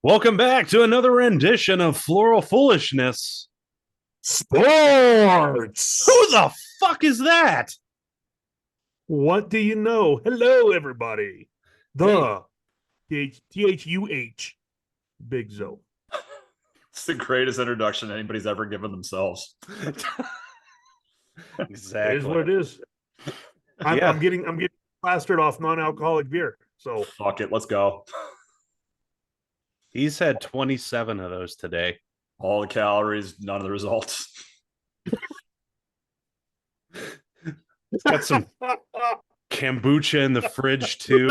Welcome back to another rendition of Floral Foolishness. Who Sports. the fuck is that? What do you know? Hello, everybody. Hey, The Thuh Big Zo. It's the greatest introduction anybody's ever given themselves. It is exactly. what it is. I'm, Yeah, I'm getting I'm getting plastered off non-alcoholic beer. So Fuck it, let's go. he's had 27 of those today. All the calories, none of the results. He's got some kombucha in the fridge too.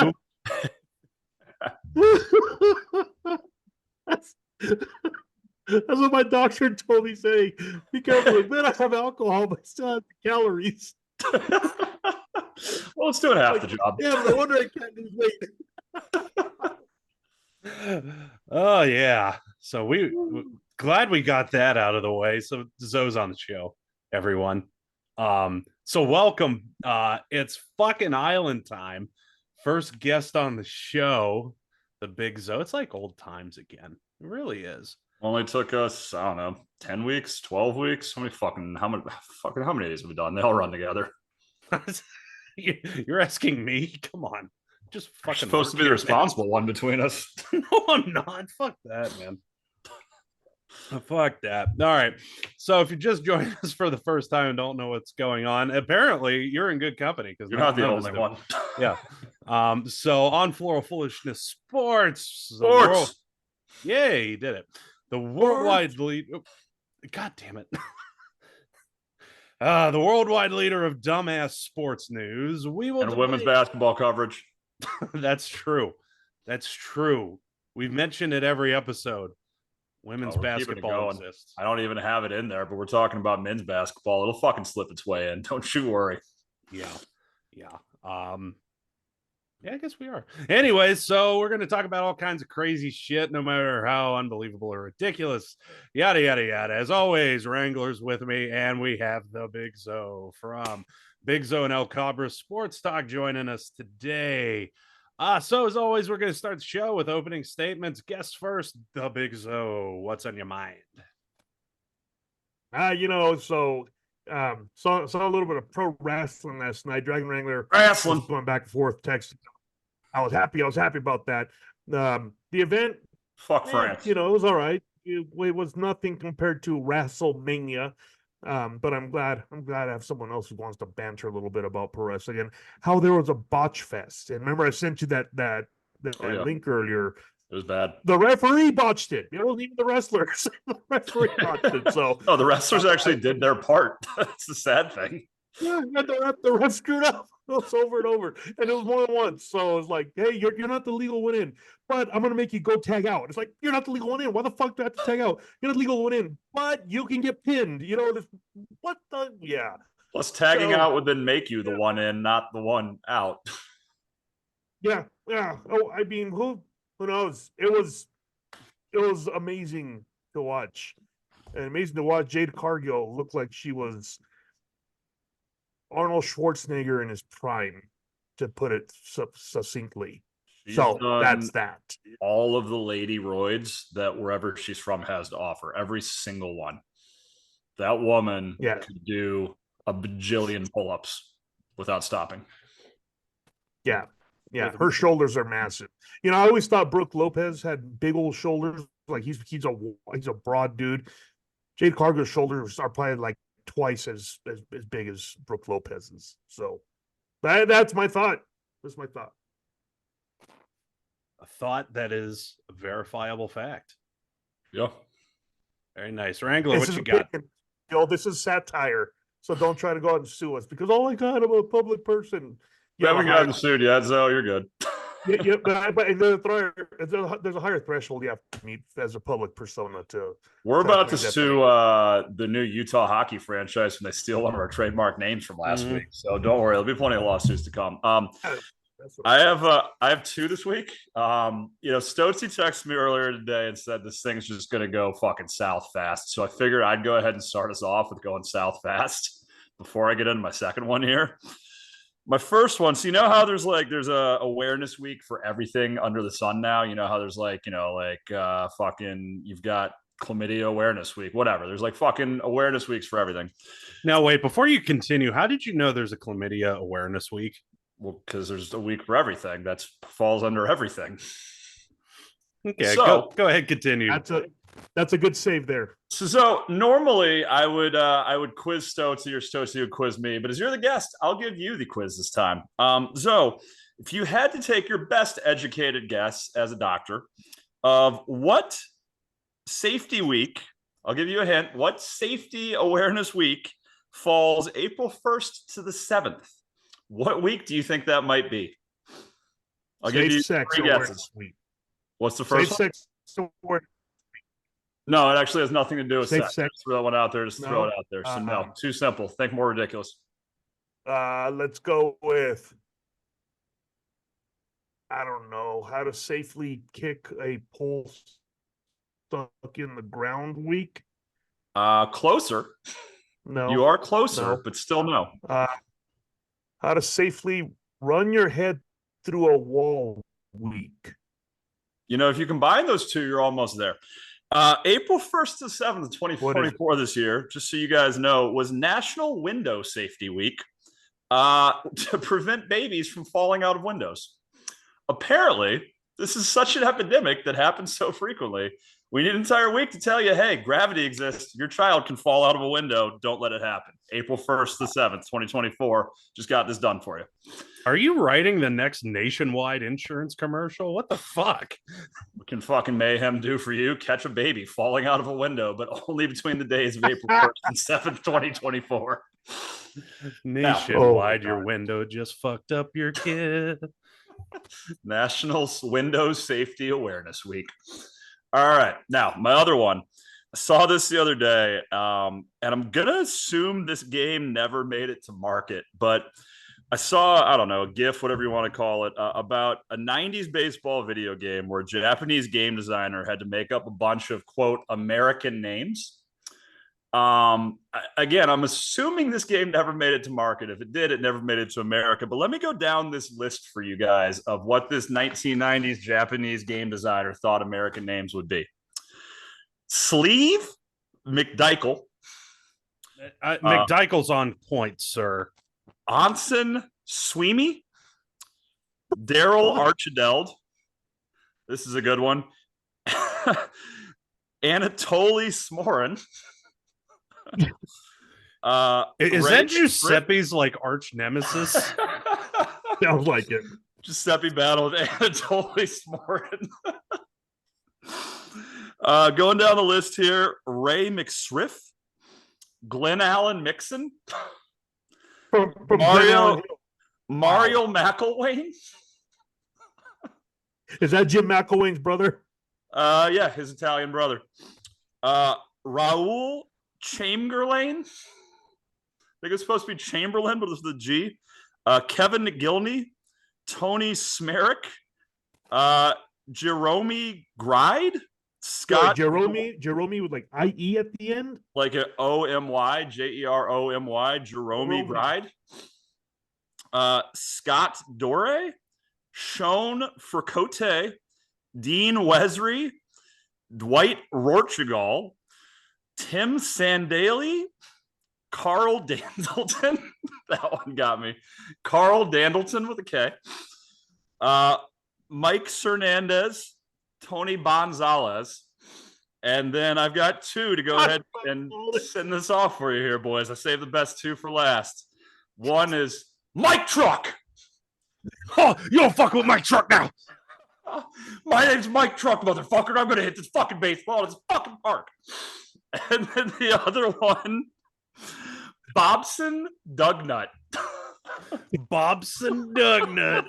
that's, that's what my doctor told me. Saying, "Be careful, man. I have alcohol, but I still have the calories." Well, it's doing half Like, the job. yeah, no wonder I can't lose weight. Oh yeah. So we glad we got that out of the way. So Zoe's on the show, everyone. So welcome. It's fucking island time. First guest on the show, the Big Zo. It's like old times again. It really is. Only took us, I don't know, 10 weeks, 12 weeks. How many days have we done? They all run together. You're asking me? Come on. Just You're fucking supposed to be the here, responsible one between us. man. No, I'm not. Fuck that, man. Fuck that. All right. So if you just joined us for the first time and don't know what's going on, apparently you're in good company because You're not the none of us only do. one. Yeah. So on Floral Foolishness Sports, the Sports. world. Yay, he did it. The worldwide lead. Oh, God damn it. The worldwide leader of dumbass sports news. We will And women's basketball coverage. That's true. That's true. We've mentioned it every episode. Women's basketball exists. I don't even have it in there, but we're talking about men's basketball. It'll fucking slip its way in. Don't you worry. Yeah. Yeah, I guess we are. Anyways, so we're going to talk about all kinds of crazy shit, no matter how unbelievable or ridiculous. Yada, yada, yada. As always, Wranglers with me, and we have the Big Zo from Big Zo and El Cabra Sports Talk joining us today. So as always, we're going to start the show with opening statements. Guest first, the Big Zo. What's on your mind? Saw a little bit of pro wrestling last night. Dragon Wrangler Wrestling. was going back and forth, text. I was happy about that. The event, Fuck France. it was all right. It was nothing compared to WrestleMania. But I'm glad I have someone else who wants to banter a little bit about pro wrestling and how there was a botch fest. And remember, I sent you that link earlier. It was bad. The referee botched it. It wasn't even the wrestlers. The referee botched it. So no, the wrestlers actually did their part. That's the sad thing. Yeah, the ref screwed up. It was over and over, and it was more than once. So it was like, hey, you're not the legal one in, but I'm gonna make you go tag out. It's like, you're not the legal one in. Why the fuck do I have to tag out? You're not the legal one in, but you can get pinned. What the yeah. Plus, tagging out would then make you the one in, not the one out. Yeah. Oh, I mean, who knows? It was amazing to watch, and amazing to watch Jade Cargill look like she was Arnold Schwarzenegger in his prime, to put it succinctly. She's so that's that. All of the lady roids that wherever she's from has to offer, every single one. That woman could do a bajillion pull-ups without stopping. Yeah. Her shoulders are massive. I always thought Brooke Lopez had big old shoulders. Like he's a broad dude. Jade Cargill's shoulders are probably like twice as big as Brooke Lopez's. So that's my thought. That's my thought. A thought that is a verifiable fact. Yeah. Very nice. Wrangler, what you got? This is satire. So don't try to go out and sue us because, oh my God, I'm a public person. We haven't gotten sued yet, so you're good. But there's a higher threshold you have to meet as a public persona too. We're about to sue the new Utah hockey franchise when they steal one of our trademark names from last week. So don't worry, there'll be plenty of lawsuits to come. I have two this week. Stotesy texted me earlier today and said this thing's just gonna go fucking south fast. So I figured I'd go ahead and start us off with going south fast before I get into my second one here. My first one. So you know how there's a awareness week for everything under the sun now. You know how there's fucking you've got chlamydia awareness week, whatever. There's like fucking awareness weeks for everything. Now, wait, before you continue, how did you know there's a chlamydia awareness week? Well, because there's a week for everything. That falls under everything. Okay, so, go ahead, continue. That's a good save there. So normally I would quiz Stotzy or Stotzy would quiz me, but as you're the guest, I'll give you the quiz this time. So if you had to take your best educated guess as a doctor of what safety week, I'll give you a hint, what safety awareness week falls April 1st to the 7th? What week do you think that might be? I'll give you three guesses. Week. What's the first one? Sex awareness. No, it actually has nothing to do with Safe sex. sex. Just throw that one out there. Just throw it out there. So no, too simple. Think more ridiculous. Let's go with, I don't know, how to safely kick a pole stuck in the ground week. Closer. No, you are closer, but still no. How to safely run your head through a wall week. You know, if you combine those two, you're almost there. April 1st to 7th, 2024 this year, just so you guys know, was National Window Safety Week to prevent babies from falling out of windows. Apparently, this is such an epidemic that happens so frequently. We need an entire week to tell you, hey, gravity exists. Your child can fall out of a window. Don't let it happen. April 1st to 7th, 2024. Just got this done for you. Are you writing the next nationwide insurance commercial? What the fuck? What can fucking mayhem do for you? Catch a baby falling out of a window, but only between the days of April 1st and 7th, 2024. Nationwide, your window just fucked up your kid. National Window Safety Awareness Week. All right. Now, my other one. I saw this the other day, and I'm going to assume this game never made it to market, but I saw, I don't know, a GIF, whatever you want to call it, about a 90s baseball video game where a Japanese game designer had to make up a bunch of, quote, American names. Again, I'm assuming this game never made it to market. If it did, it never made it to America. But let me go down this list for you guys of what this 1990s Japanese game designer thought American names would be. Sleeve McDykel. McDykel's on point, sir. Onsen Sweeney. Daryl Archideld. This is a good one. Anatoly Smorin. Is that Giuseppe's like arch nemesis? Sounds like it. Giuseppe battled Anatoly Smorin. Going down the list here, Ray McSriff, Glenn Allen Mixon, from Mario McElwain. Is that Jim McElwain's brother? Yeah, his Italian brother. Raul Chamberlain. I think it's supposed to be Chamberlain, but it's the G. Kevin McGilney, Tony Smerick, Jerome Gride, Scott. Jerome with like IE at the end? Like a OMY, JEROMY, Jerome Gride. Scott Dore, Sean Fricote, Dean Wesry, Dwight Rorchigal, Tim Sandaly, Carl Dandleton. That one got me. Carl Dandleton with a K. Mike Cernandez, Tony Gonzalez. And then I've got two to go ahead and send this off for you here, boys. I saved the best two for last. One is Mike Truck. Oh, you don't fuck with Mike Truck now. My name's Mike Truck, motherfucker. I'm going to hit this fucking baseball in this fucking park. And then the other one, Bobson Dugnut. Bobson Dugnut.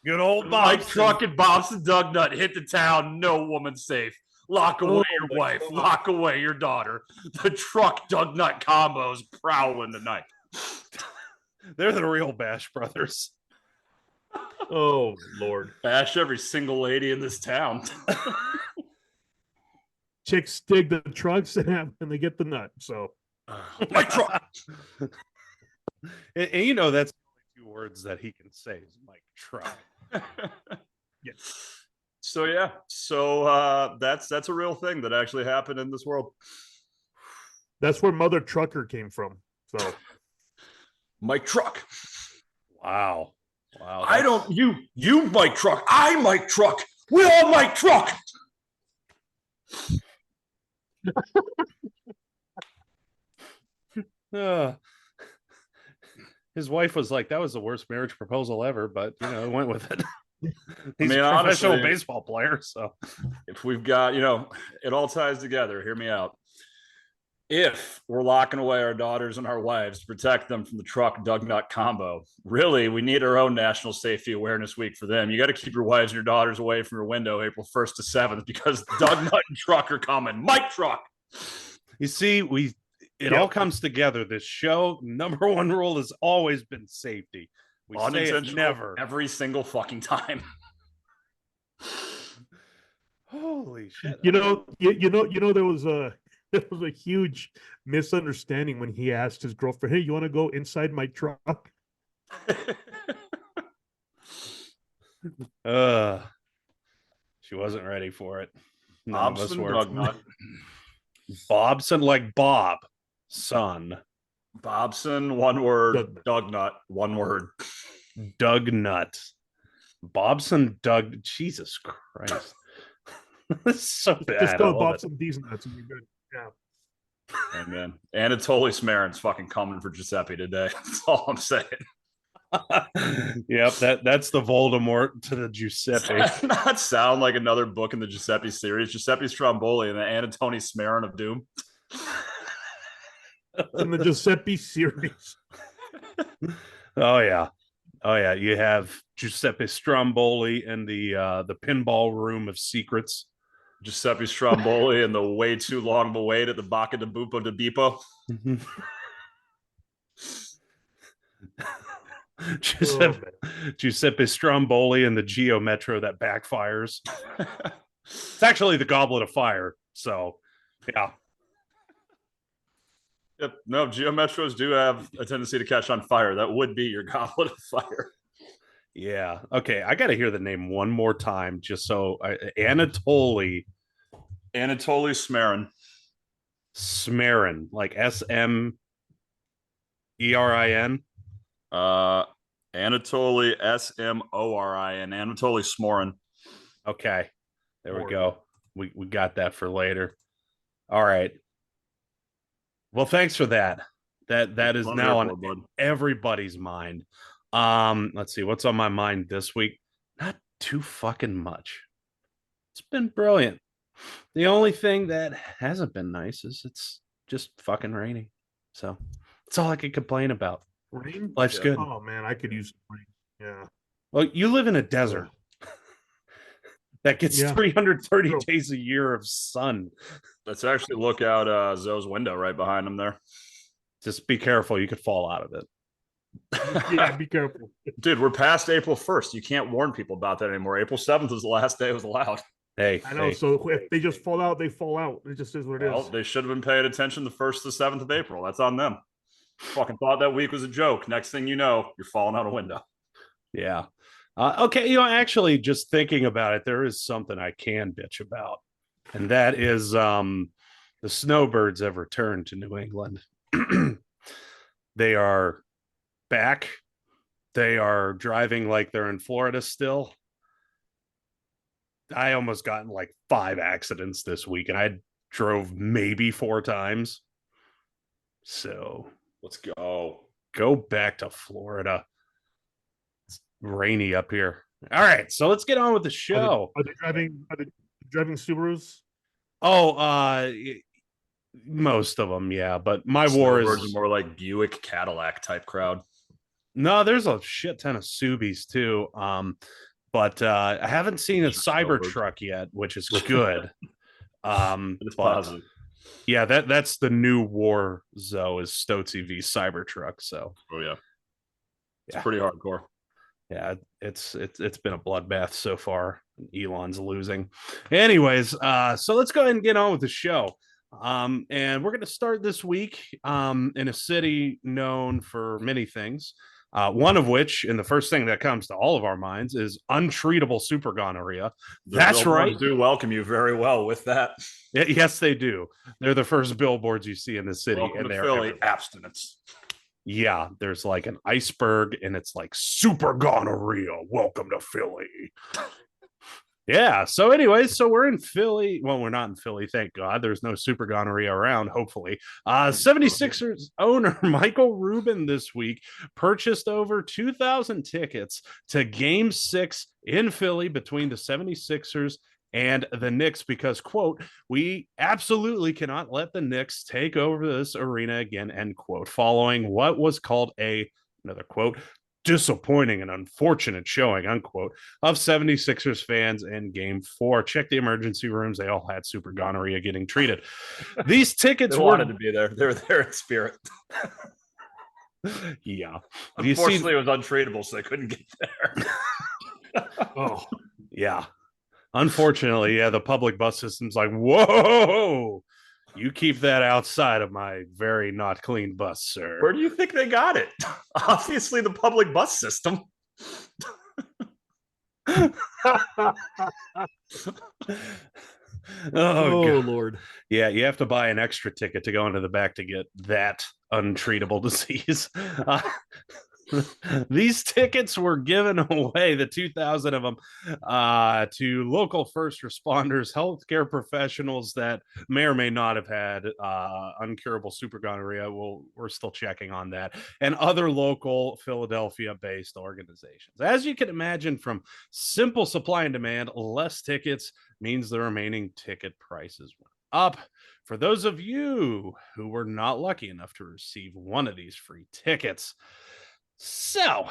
Good old Bobson. Mike Truck and Bobson Dugnut hit the town. No woman safe. Lock away your wife. God. Lock away your daughter. The Truck Dugnut combos prowling tonight. They're the real Bash Brothers. Oh, Lord. Bash every single lady in this town. Chicks dig the trucks and they get the nut. So, Mike Truck. And you know, that's words that he can say is Mike Truck. Yeah. So that's a real thing that actually happened in this world. That's where Mother Trucker came from. So Mike Truck. Wow. I don't you Mike Truck. I Mike Truck. We all Mike Truck. His wife was like, that was the worst marriage proposal ever, but went with it. He's I mean, a professional honestly, baseball player, so if we've got, it all ties together. Hear me out. If we're locking away our daughters and our wives to protect them from the truck Doug Nut combo, really, we need our own National Safety Awareness Week for them. You got to keep your wives and your daughters away from your window April 1st to 7th because Doug Nut and Truck are coming. Mike Truck. You see, it all comes together. This show, number one rule has always been safety. We say it never. Every single fucking time. Holy shit. There was a huge misunderstanding when he asked his girlfriend, "Hey, you want to go inside my truck?" She wasn't ready for it. Bobson Doug Nut. Bobson, like Bob, son. Bobson, one word. Doug Nut, one word. Doug Nut. Bobson, Doug. Jesus Christ. This is so bad. Just go Bobson D's nuts and you're good. Yeah. And man, Anatoly Smarin's fucking coming for Giuseppe today. That's all I'm saying. Yep, that's the Voldemort to the Giuseppe. Does that not sound like another book in the Giuseppe series? Giuseppe Stromboli and the Anatoly Smarin of Doom. In the Giuseppe series. Oh yeah. You have Giuseppe Stromboli in the pinball room of secrets. Giuseppe Stromboli and the way too long of a wait at the Bacca de Bupo de Bipo. Giuseppe Stromboli and the Geo Metro that backfires. It's actually the Goblet of Fire. So, yeah. Yep. No, Geo Metros do have a tendency to catch on fire. That would be your Goblet of Fire. Yeah. Okay. I got to hear the name one more time just so Anatoly Smarin. Smarin, like Smerin. Anatoly Smorin. Anatoly Smorin. Okay. There we go. We got that for later. All right. Well, thanks for that. That is now on everybody's mind. Let's see what's on my mind this week. Not too fucking much. It's been brilliant. The only thing that hasn't been nice is it's just fucking raining. So that's all I can complain about. Rain? Life's good. Oh man, I could use rain. Yeah. Well, you live in a desert that gets 330 days a year of sun. Let's actually look out Zoe's window right behind him there. Just be careful. You could fall out of it. Yeah, be careful. Dude, we're past April 1st. You can't warn people about that anymore. April 7th was the last day it was allowed. Hey, I know. So if they just fall out, they fall out. It just is what it is. They should have been paying attention the 1st to 7th of April. That's on them. Fucking thought that week was a joke. Next thing you know, you're falling out a window. Yeah. Okay. Actually, just thinking about it, there is something I can bitch about, and that is the snowbirds have returned to New England. They are back. They are driving like they're in Florida still. I almost got in like 5 accidents this week, and I drove maybe 4 times. So let's go. Go back to Florida. It's rainy up here. All right, so let's get on with the show. Are they driving Subarus? Oh, most of them, yeah. But my war is more like Buick Cadillac type crowd. No, there's a shit ton of Subies too. But I haven't seen a Cybertruck yet, which is good. It's positive. Yeah, that's the new war. Zoe is Stotzy v Cybertruck. So, it's pretty hardcore. Yeah, it's been a bloodbath so far. Elon's losing. Anyways, so let's go ahead and get on with the show. And we're going to start this week in a city known for many things. One of which, and the first thing that comes to all of our minds, is untreatable super gonorrhea. That's right. Do welcome you very well with that. Yes, they do. They're the first billboards you see in the city. Welcome and to they're Philly. Abstinence. Yeah, there's like an iceberg and it's like super gonorrhea. Welcome to Philly. Yeah. So, anyways, so we're in Philly. Well, we're not in Philly, thank God. There's no super gonorrhea around, hopefully. 76ers owner Michael Rubin this week purchased over 2,000 tickets to Game 6 in Philly between the 76ers and the Knicks because, quote, we absolutely cannot let the Knicks take over this arena again, end quote, following what was called another quote, disappointing and unfortunate showing, unquote, of 76ers fans in Game 4. Check the emergency rooms. They all had super gonorrhea getting treated. These tickets wanted to be there. They were there in spirit. Yeah. Unfortunately, it was untreatable, so they couldn't get there. Oh, yeah. Unfortunately, yeah, the public bus system's like, whoa, you keep that outside of my very not clean bus, sir. Where do you think they got it? Obviously, the public bus system. Oh Lord. Yeah, you have to buy an extra ticket to go into the back to get that untreatable disease. These tickets were given away, the 2,000 of them, to local first responders, healthcare professionals that may or may not have had uncurable super gonorrhea. We're still checking on that, and other local Philadelphia-based organizations. As you can imagine, from simple supply and demand, less tickets means the remaining ticket prices went up. For those of you who were not lucky enough to receive one of these free tickets, so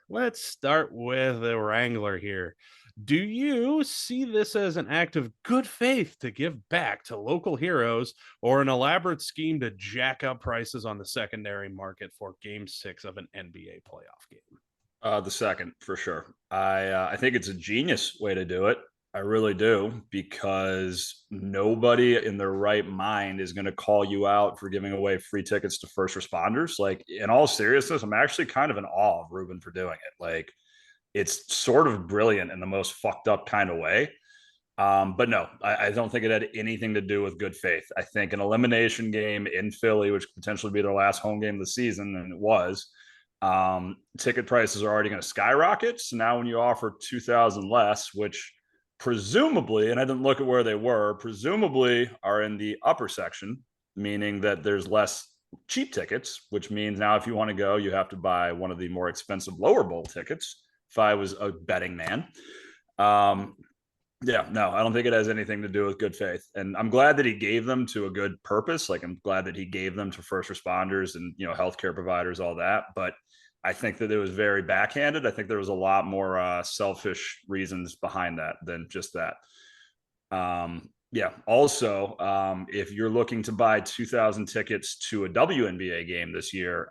let's start with the Wrangler here. Do you see this as an act of good faith to give back to local heroes or an elaborate scheme to jack up prices on the secondary market for Game 6 of an NBA playoff game? The second, for sure. I think it's a genius way to do it. I really do, because nobody in their right mind is going to call you out for giving away free tickets to first responders. Like, in all seriousness, I'm actually kind of in awe of Ruben for doing it. Like, it's sort of brilliant in the most fucked up kind of way. But no, I don't think it had anything to do with good faith. I think an elimination game in Philly, which could potentially be their last home game of the season, and it was, ticket prices are already going to skyrocket. So now when you offer 2,000 less, which presumably, and I didn't look at where they were, presumably are in the upper section, meaning that there's less cheap tickets, which means now if you want to go, you have to buy one of the more expensive lower bowl tickets. If I was a betting man. Yeah, no, I don't think it has anything to do with good faith. And I'm glad that he gave them to a good purpose. Like, I'm glad that he gave them to first responders and, healthcare providers, all that. But I think that it was very backhanded. I think there was a lot more selfish reasons behind that than just that. Yeah. Also, if you're looking to buy 2,000 tickets to a WNBA game this year,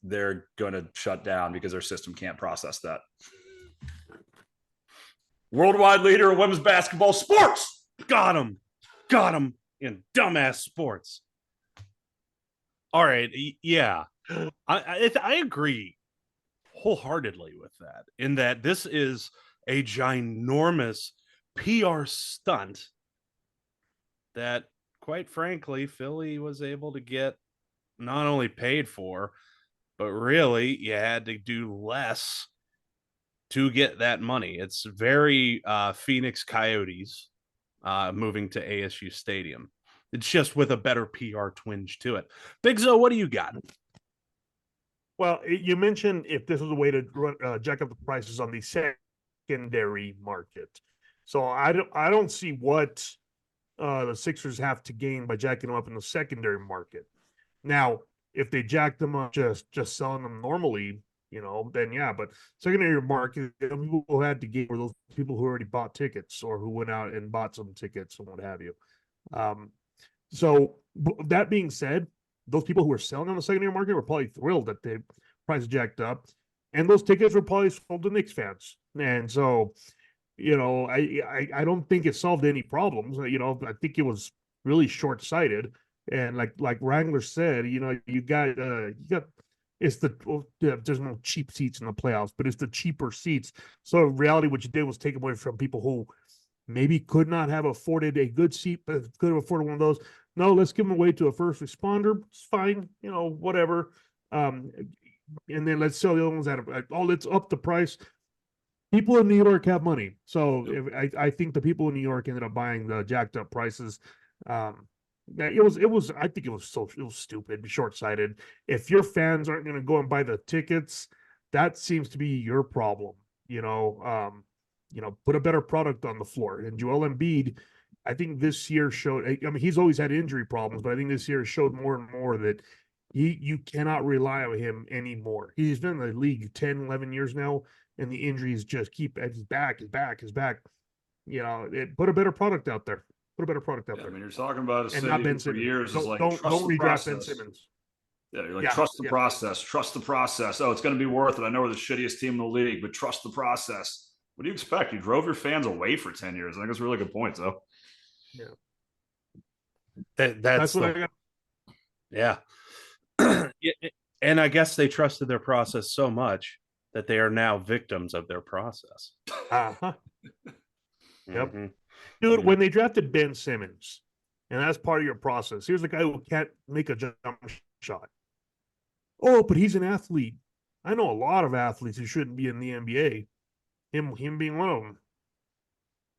they're going to shut down because their system can't process that. Worldwide leader of women's basketball sports. Got him in dumbass sports. All right. Yeah. I agree wholeheartedly with that, in that this is a ginormous PR stunt that, quite frankly, Philly was able to get not only paid for, but really you had to do less to get that money. It's very Phoenix Coyotes moving to ASU Stadium. It's just with a better PR twinge to it. Big Zo, what do you got? Well, you mentioned if this was a way to jack up the prices on the secondary market. So I don't see what the Sixers have to gain by jacking them up in the secondary market. Now, if they jack them up just selling them normally, then yeah. But secondary market, people who had to gain were those people who already bought tickets or who went out and bought some tickets and what have you. So that being said, those people who were selling on the secondary market were probably thrilled that the price jacked up, and those tickets were probably sold to Knicks fans. And so, I don't think it solved any problems. I think it was really short-sighted. And like Wrangler said, you got It's there's no cheap seats in the playoffs, but it's the cheaper seats. So in reality, what you did was take away from people who maybe could not have afforded a good seat, but could have afforded one of those. No, let's give them away to a first responder. It's fine, whatever. And then let's sell the other ones let's up the price. People in New York have money, so I think the people in New York ended up buying the jacked up prices. Yeah, it was. I think it was stupid, short sighted. If your fans aren't going to go and buy the tickets, that seems to be your problem. Put a better product on the floor. And Joel Embiid, I think this year showed. I mean, he's always had injury problems, but I think this year showed more and more that you cannot rely on him anymore. He's been in the league 10, 11 years now, and the injuries just keep his back. Put a better product out there. Put a better product out there. I mean, you're talking about a city Ben for Simmons. years is like, don't redraft Ben Simmons. Yeah, you're like, trust the process. Trust the process. Oh, it's going to be worth it. I know we're the shittiest team in the league, but trust the process. What do you expect? You drove your fans away for 10 years. I think that's a really good point, though. Yeah. That's what I got. Yeah. And I guess they trusted their process so much that they are now victims of their process. Uh-huh. Yep. Mm-hmm. Dude, when they drafted Ben Simmons, and that's part of your process, here's a guy who can't make a jump shot. Oh, but he's an athlete. I know a lot of athletes who shouldn't be in the NBA. Him being one of them.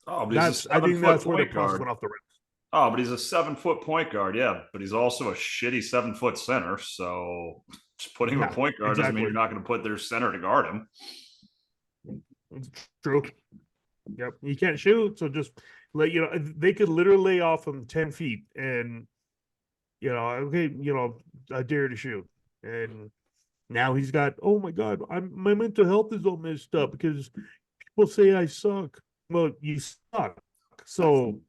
Oh, but I think that's where the process went off the rails. Oh, but he's a 7-foot point guard, yeah. But he's also a shitty 7-foot center. So just putting him a point guard doesn't mean you're not going to put their center to guard him. It's true. Yep, he can't shoot, so just they could literally lay off him 10 feet, and okay, I dare to shoot, and now he's got. Oh my God, my mental health is all messed up because people say I suck. Well, you suck. So,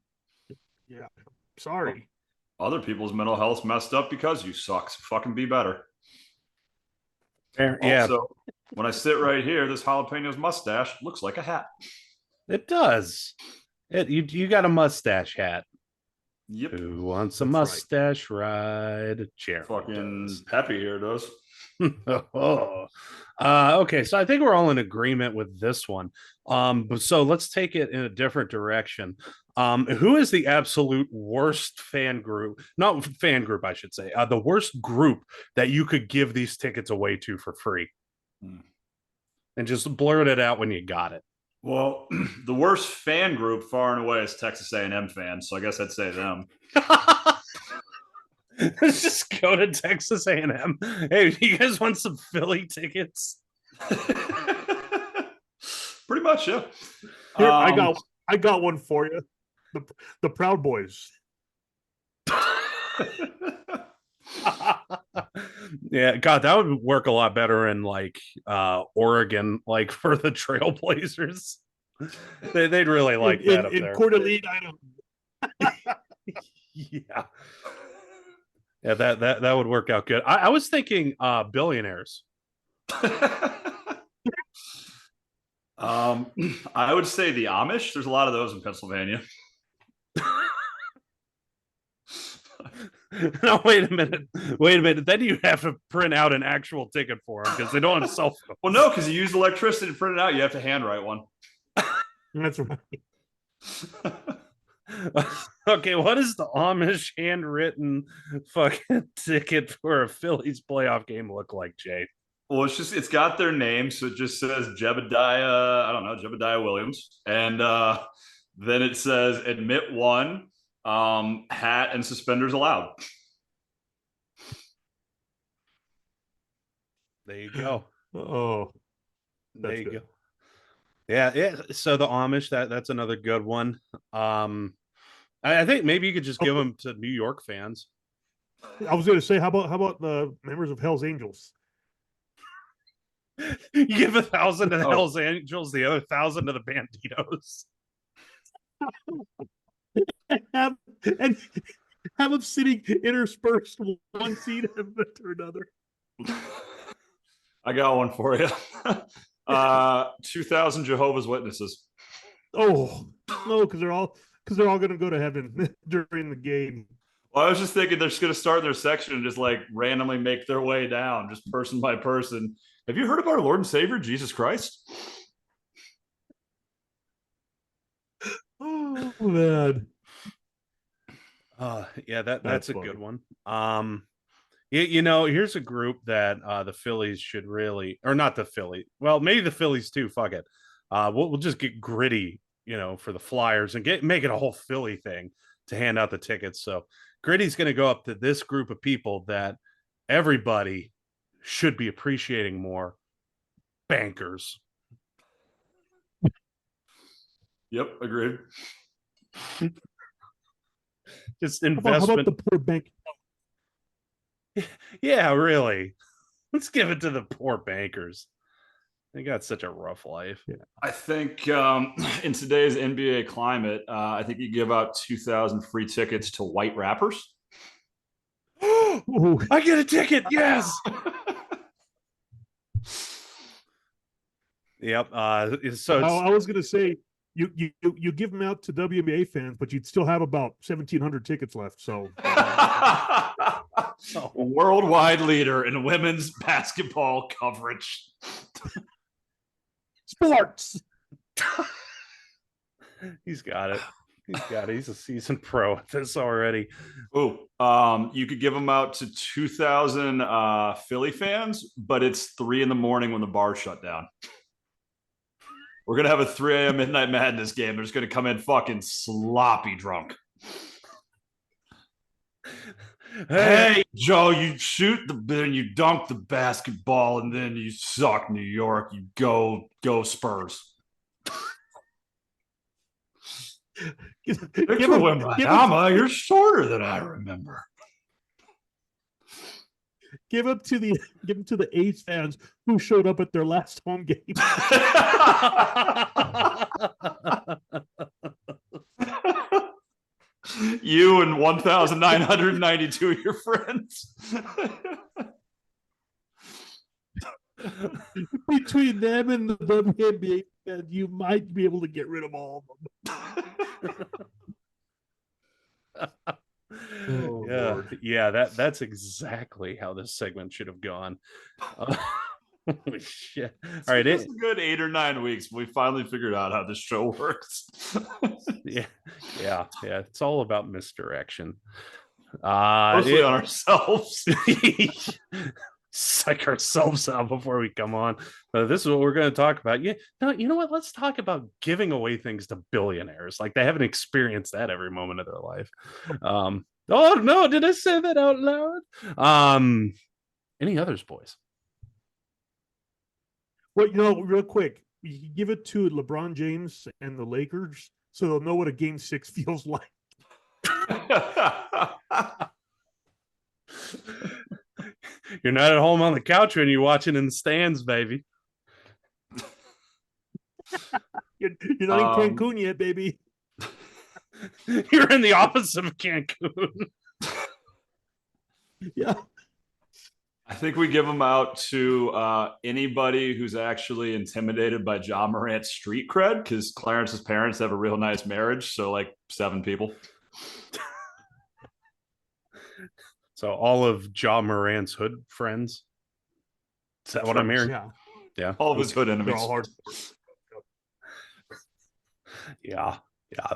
yeah, sorry. Other people's mental health's messed up because you suck. So fucking be better. Yeah. Also, when I sit right here, this jalapeno's mustache looks like a hat. It does. You got a mustache hat. Yep. Who wants a mustache ride? Chair. Fucking Peppy here does. Okay, so I think we're all in agreement with this one. So let's take it in a different direction. Who is the absolute worst fan group? Not fan group, I should say. The worst group that you could give these tickets away to for free, and just blurt it out when you got it. Well, the worst fan group far and away is Texas A&M fans, so I guess I'd say them. Let's just go to Texas A&M. Hey, you guys want some Philly tickets? Pretty much, yeah. Here, I got one for you. The Proud Boys. Yeah, God, that would work a lot better in like Oregon, like for the Trailblazers. They'd really like that up there. In Coeur d'Alene, Yeah. Yeah, that would work out good. I was thinking billionaires. I would say the Amish. There's a lot of those in Pennsylvania. No, wait a minute. Then you have to print out an actual ticket for them because they don't have cell phones. Well, no, because you use electricity to print it out. You have to handwrite one. That's right. Okay, what is the Amish handwritten fucking ticket for a Phillies playoff game look like, Jay? Well, it's got their name, so it just says Jebediah Williams, and then it says admit one, hat and suspenders allowed. There you go. Oh, there you go. Yeah. So the Amish, that's another good one. I think maybe you could just give them to New York fans. I was going to say, how about the members of Hell's Angels? You give 1,000 to the Hell's Angels, the other 1,000 to the Banditos. and have them sitting interspersed one seat after another. I got one for you. 2,000 Jehovah's Witnesses. Oh no, because they're all going to go to heaven during the game. Well, I was just thinking they're just going to start their section and just like randomly make their way down, just person by person. Have you heard about our Lord and Savior, Jesus Christ? Oh man. Yeah, that's That's a funny. good one. You know, here's a group that the Phillies should really, or not the Philly. Well, maybe the Phillies too. Fuck it. We'll just get Gritty, you know, for the Flyers and make it a whole Philly thing to hand out the tickets. So Gritty's going to go up to this group of people that everybody should be appreciating more. Bankers. Yep, agreed. Just How about investment. the poor bank? Yeah, really. Let's give it to the poor bankers. They got such a rough life. Yeah. I think in today's NBA climate, I think you give out 2,000 free tickets to white rappers. Oh, I get a ticket. Yes. Yep. So I was gonna say you give them out to WNBA fans, but you'd still have about 1,700 tickets left. So worldwide leader in women's basketball coverage. Sports. He's got it. He's a seasoned pro at this already. Oh, you could give them out to 2,000 Philly fans, but it's 3 a.m. when the bar shut down. We're gonna have a 3 a.m. Midnight Madness game. They're just gonna come in fucking sloppy drunk. Hey, Joe, you shoot then you dunk the basketball, and then you suck, New York. You go Spurs. You're shorter than I remember. Give them to the A's fans who showed up at their last home game. You and 1,992 of your friends. Between them and the WNBA fans, you might be able to get rid of all of them. That's exactly how this segment should have gone. Holy shit! All right, it's a good 8 or 9 weeks. We finally figured out how this show works. yeah. It's all about misdirection. Mostly on ourselves. Psych ourselves out before we come on. This is what we're going to talk about. Yeah, no, you know what? Let's talk about giving away things to billionaires. Like they haven't experienced that every moment of their life. Oh no, did I say that out loud? Any others, boys? Well, real quick, you give it to LeBron James and the Lakers, so they'll know what a Game 6 feels like. You're not at home on the couch when you're watching in the stands, baby. You're not in Cancun yet, baby. You're in the office of Cancun. Yeah. I think we give them out to anybody who's actually intimidated by John Morant's street cred, because Clarence's parents have a real nice marriage. So like 7 people. So all of John Morant's hood friends. Is that what I'm hearing? Yeah. All of his hood enemies. They're all hard. Yeah,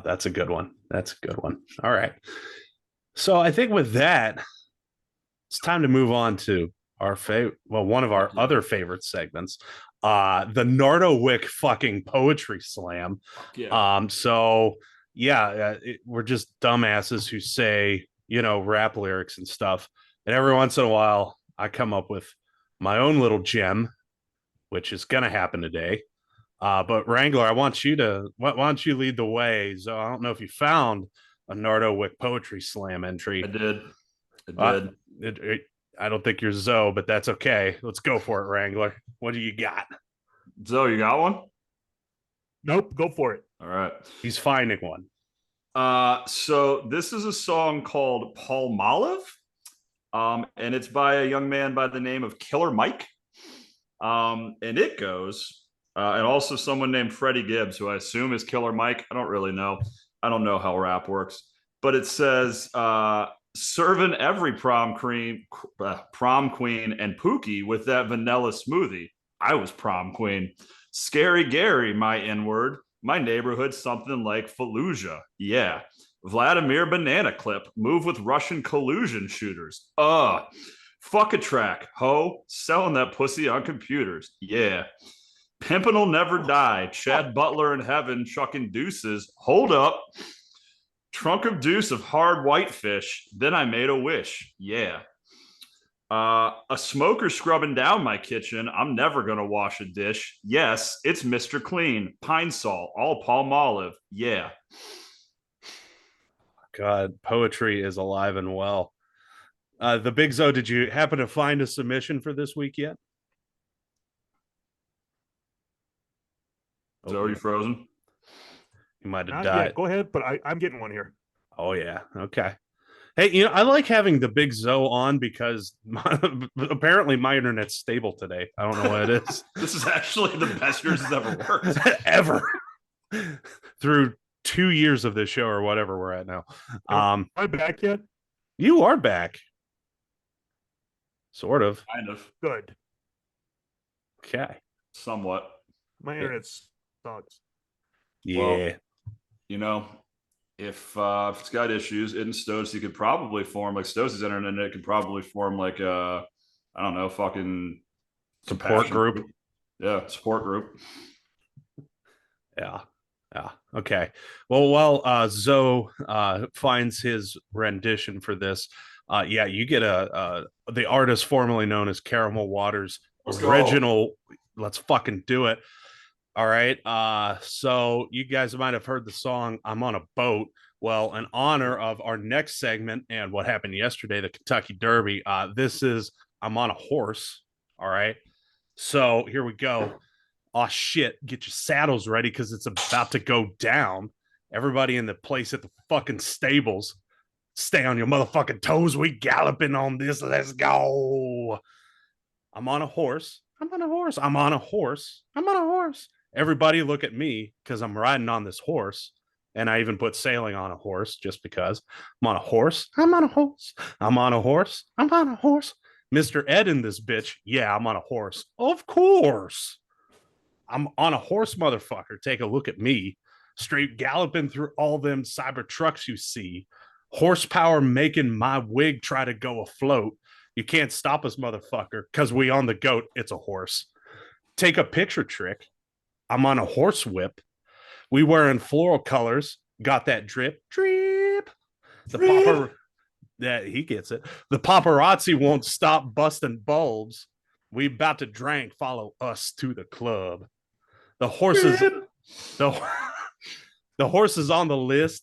that's a good one. All right. So I think with that, it's time to move on to our one of our other favorite segments, the Nardowick fucking poetry slam. Yeah. We're just dumbasses who say, rap lyrics and stuff. And every once in a while, I come up with my own little gem, which is going to happen today. But Wrangler, why don't you lead the way? So I don't know if you found a Nardowick poetry slam entry. I did. I don't think you're Zoe, but that's okay. Let's go for it, Wrangler. What do you got? Zoe, you got one? Nope, go for it. All right. He's finding one. So this is a song called Palmolive, and it's by a young man by the name of Killer Mike. And it goes, and also someone named Freddie Gibbs, who I assume is Killer Mike. I don't really know. I don't know how rap works, but it says, serving every prom queen and Pookie with that vanilla smoothie. I was prom queen. Scary Gary, my N-word. My neighborhood's something like Fallujah. Yeah. Vladimir Banana Clip. Move with Russian collusion shooters. Fuck a track. Ho. Selling that pussy on computers. Yeah. Pimpin' will never die. Chad Butler in heaven chucking deuces. Hold up. Trunk of deuce of hard whitefish. Then I made a wish. Yeah. A smoker scrubbing down my kitchen. I'm never going to wash a dish. Yes, it's Mr. Clean. Pine Sol. All Palmolive. Yeah. God, poetry is alive and well. The Big Zo, did you happen to find a submission for this week yet? So are you frozen? You might have Not died. yet. Go ahead, but I'm getting one here. Oh, yeah. Okay. Hey, I like having the Big Zo on because apparently my internet's stable today. I don't know what it is. This is actually the best yours has ever worked. Ever. Through 2 years of this show or whatever we're at now. Am I back yet? You are back. Sort of. Kind of. Good. Okay. Somewhat. My internet sucks. Yeah. Well, if it's got issues in Stones, you could probably form like Stones' internet. It could probably form like a, I don't know, fucking support group. Yeah, support group. Yeah. Okay. Well, while Zo finds his rendition for this, you get the artist formerly known as Caramel Waters original. Let's fucking do it. All right. So you guys might have heard the song "I'm on a Boat." Well, in honor of our next segment and what happened yesterday, the Kentucky Derby, this is "I'm on a Horse." All right. So here we go. Oh shit, get your saddles ready because it's about to go down. Everybody in the place at the fucking stables, stay on your motherfucking toes. We galloping on this. Let's go. I'm on a horse. I'm on a horse. I'm on a horse. I'm on a horse. Everybody look at me because I'm riding on this horse. And I even put sailing on a horse just because I'm on a horse. I'm on a horse. I'm on a horse. I'm on a horse. Mr. Ed in this bitch. Yeah, I'm on a horse. Of course. I'm on a horse, motherfucker. Take a look at me. Straight galloping through all them cyber trucks you see. Horsepower making my wig try to go afloat. You can't stop us, motherfucker, because we on the goat. It's a horse. Take a picture trick. I'm on a horse whip. We wearing floral colors. Got that drip. Drip. He gets it. The paparazzi won't stop busting bulbs. We about to drink. Follow us to the club. The horses, the horse is on the list,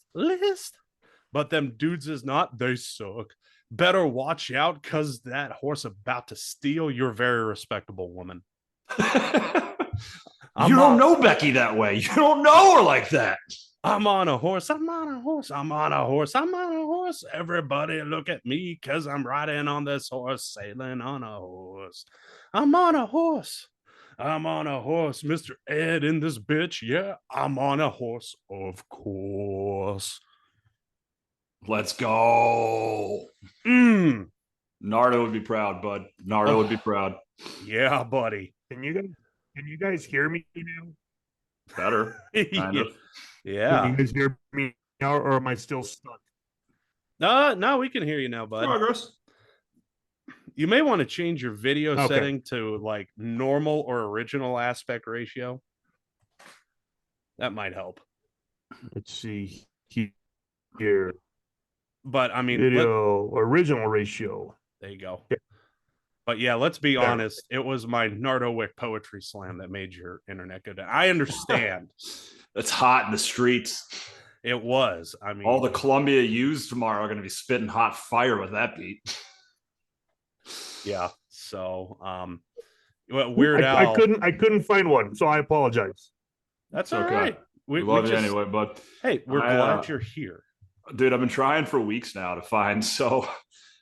but them dudes is not. They suck. Better watch out, cause that horse about to steal your very respectable woman. You don't know Becky that way. You don't know her like that. I'm on a horse. I'm on a horse. I'm on a horse. I'm on a horse. Everybody look at me, cause I'm riding on this horse, sailing on a horse. I'm on a horse. I'm on a horse, Mr. Ed in this bitch. Yeah, I'm on a horse, of course. Let's go. Nardo would be proud, bud. Nardo would be proud. Yeah, buddy. Can you guys hear me now? Better. Kind of. Yeah. Can you guys hear me now, or am I still stuck? No, we can hear you now, bud. Progress. You may want to change your video setting to like normal or original aspect ratio. That might help. Let's see here. But I mean, video original ratio. There you go. Yeah. But yeah, let's be honest. It was my Nardowick poetry slam that made your internet go down. I understand. It's hot in the streets. It was. I mean, all the Columbia U's tomorrow are going to be spitting hot fire with that beat. Yeah. So, Weird Al. I couldn't find one, so I apologize. That's all right. We love you anyway, bud. Hey, we're glad you're here, dude. I've been trying for weeks now to find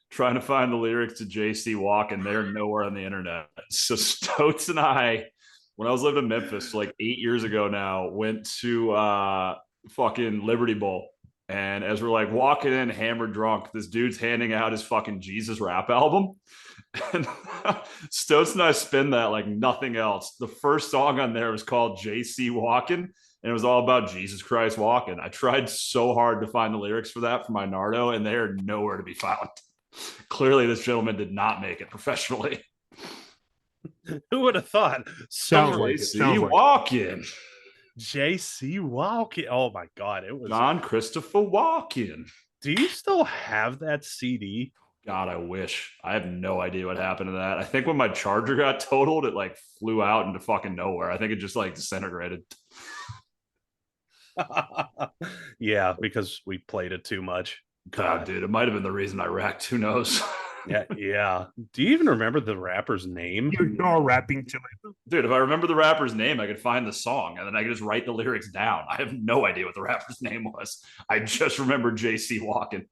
trying to find the lyrics to JC Walk, and they're nowhere on the internet. So Stoats and I, when I was living in Memphis like 8 years ago now, went to fucking Liberty Bowl And as we're like walking in, hammered drunk, this dude's handing out his fucking Jesus rap album. And Stoats and I spin that like nothing else. The first song on there was called JC Walking, and it was all about Jesus Christ walking. I tried so hard to find the lyrics for that for my Nardo, and they are nowhere to be found. Clearly, this gentleman did not make it professionally. Who would have thought? Sounds like it. JC Walking. JC Walking. Oh my God. It was John Christopher Walking. Do you still have that CD? God, I wish. I have no idea what happened to that. I think when my charger got totaled, it like flew out into fucking nowhere. I think it just like disintegrated. Yeah, because we played it too much. God, dude, it might have been the reason I wrecked. Who knows? Yeah. Do you even remember the rapper's name? You're all rapping to it. Dude, if I remember the rapper's name, I could find the song and then I could just write the lyrics down. I have no idea what the rapper's name was. I just remember JC Walking.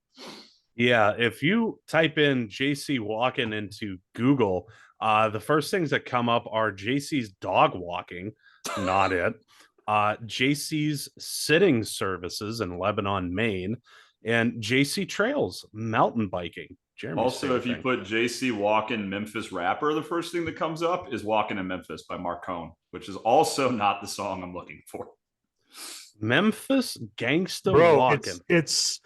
Yeah, if you type in JC Walking into Google, the first things that come up are JC's dog walking, not it. JC's sitting services in Lebanon, Maine, and JC Trails mountain biking. Jeremy's also, if you thing. put JC Walking Memphis rapper, the first thing that comes up is Walking in Memphis by Mark Cohn, which is also not the song I'm looking for. Memphis Gangsta Bro, Walking. It's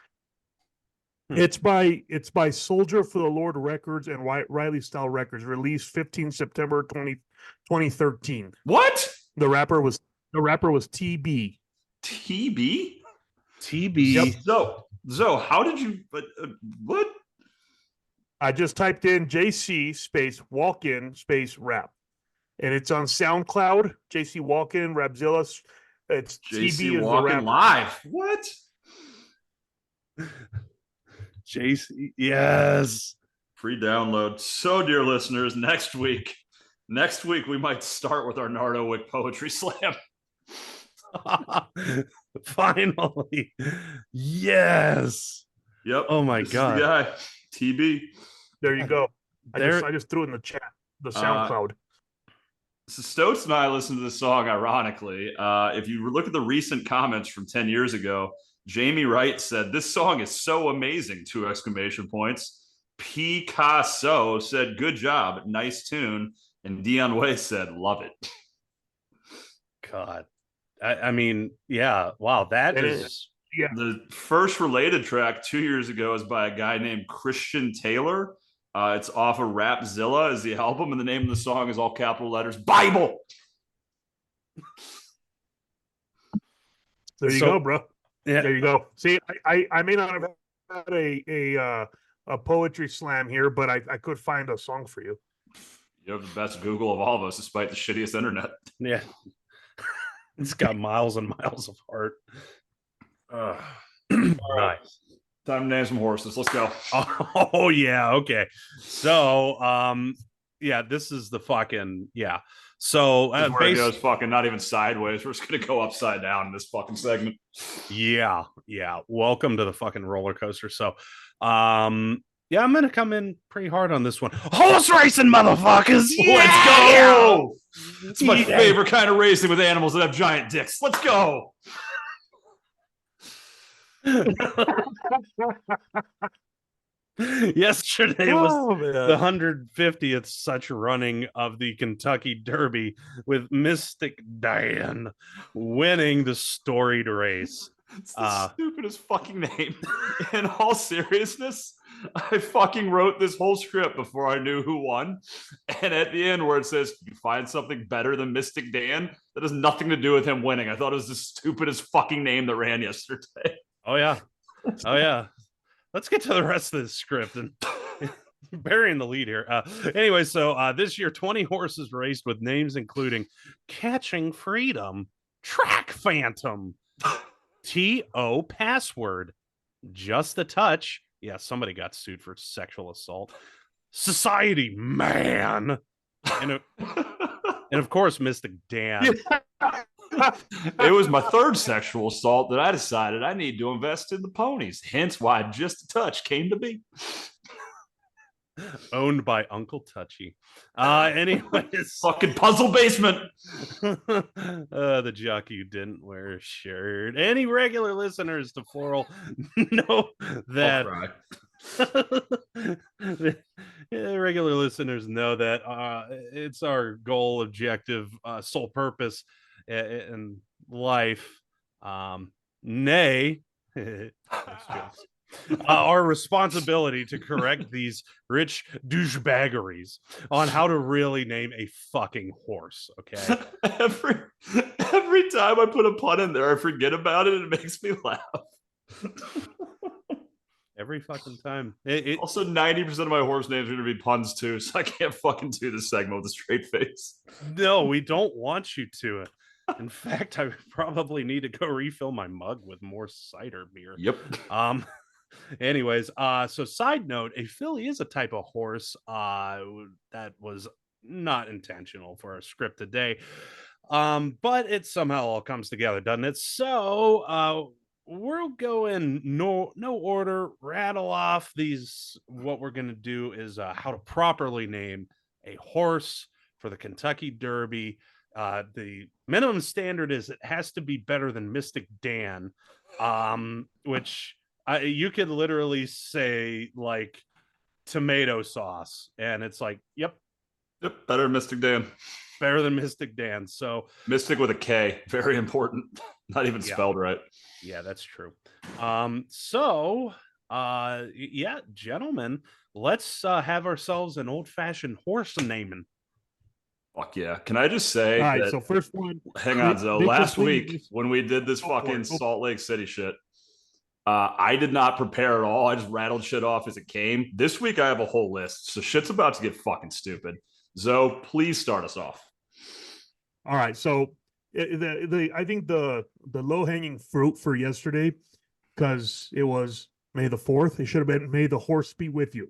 by Soldier for the Lord Records and Riley Style Records, released 15 September 2013. What? The rapper was TB. TB? TB. Yep. So how did you what? I just typed in JC space walk-in space rap. And it's on SoundCloud, JC Walk-in, Rapzilla. It's JC TB is Walking the rapper. Live. What? JC, yes. Free download. So, dear listeners, next week we might start with our Nardowick Poetry Slam. Finally. Yes. Yep. Oh my God. The guy. TB. There you go. There- I just threw it in the chat, the SoundCloud. So Stoats and I listened to the song, ironically. If you look at the recent comments from 10 years ago, Jamie Wright said, "This song is so amazing," 2 exclamation points. Picasso said, "Good job, nice tune." And Dion Way said, "Love it." God. I mean, yeah. Wow. That is. Yeah. The first related track 2 years ago is by a guy named Christian Taylor. It's off of Rapzilla is the album, and the name of the song is all capital letters, Bible. There you go, bro. Yeah. There you go. See, I may not have had a poetry slam here, but I could find a song for you. You have the best Google of all of us, despite the shittiest internet. Yeah. It's got miles and miles of heart. Nice. Time to name some horses. Let's go. Oh yeah, okay. So yeah, this is the fucking So where it goes fucking not even sideways. We're just gonna go upside down in this fucking segment. Yeah. Welcome to the fucking roller coaster. So I'm gonna come in pretty hard on this one. Horse racing, motherfuckers! Yeah! Let's go! It's my favorite kind of racing with animals that have giant dicks. Let's go. Yesterday was the 150th such running of the Kentucky Derby, with Mystic Dan winning the storied race. It's the stupidest fucking name. In all seriousness, I fucking wrote this whole script before I knew who won. And at the end where it says, "You find something better than Mystic Dan," that has nothing to do with him winning. I thought it was the stupidest fucking name that ran yesterday. Oh yeah. Let's get to the rest of the script and burying the lead here. Anyway, so this year 20 horses raced with names including Catching Freedom, Track Phantom, T.O. Password, Just a Touch. Yeah, somebody got sued for sexual assault. Society Man. And of course, Mystic Dan. It was my third sexual assault that I decided I need to invest in the ponies. Hence why Just a Touch came to be. Owned by Uncle Touchy. Anyways. Fucking puzzle basement. The jockey who didn't wear a shirt. Any regular listeners to Floral know that regular listeners know that it's our goal, objective, sole purpose in life. Nay, our responsibility to correct these rich douchebaggeries on how to really name a fucking horse. Okay. Every time I put a pun in there, I forget about it and it makes me laugh. Every fucking time. Also, 90% of my horse names are going to be puns too, so I can't fucking do this segment with a straight face. No, we don't want you to. In fact, I probably need to go refill my mug with more cider beer. Yep. Anyways, so side note, a filly is a type of horse that was not intentional for our script today. But it somehow all comes together, doesn't it? So we'll go in no order, rattle off these. What we're gonna do is how to properly name a horse for the Kentucky Derby. The minimum standard is it has to be better than Mystic Dan, which you could literally say like tomato sauce, and it's like, yep, better than Mystic Dan. Better than Mystic Dan. So Mystic with a K, very important. Not even spelled right. Yeah, that's true. Yeah, gentlemen, let's have ourselves an old-fashioned horse naming. Fuck yeah. Can I just say, all right, so first one. Hang on, Zo. Last week when we did this fucking Salt Lake City shit, I did not prepare at all. I just rattled shit off as it came. This week I have a whole list, so shit's about to get fucking stupid. Zo, please start us off. All right, so I think the low hanging fruit for yesterday, because it was May the 4th, it should have been May the horse be with you.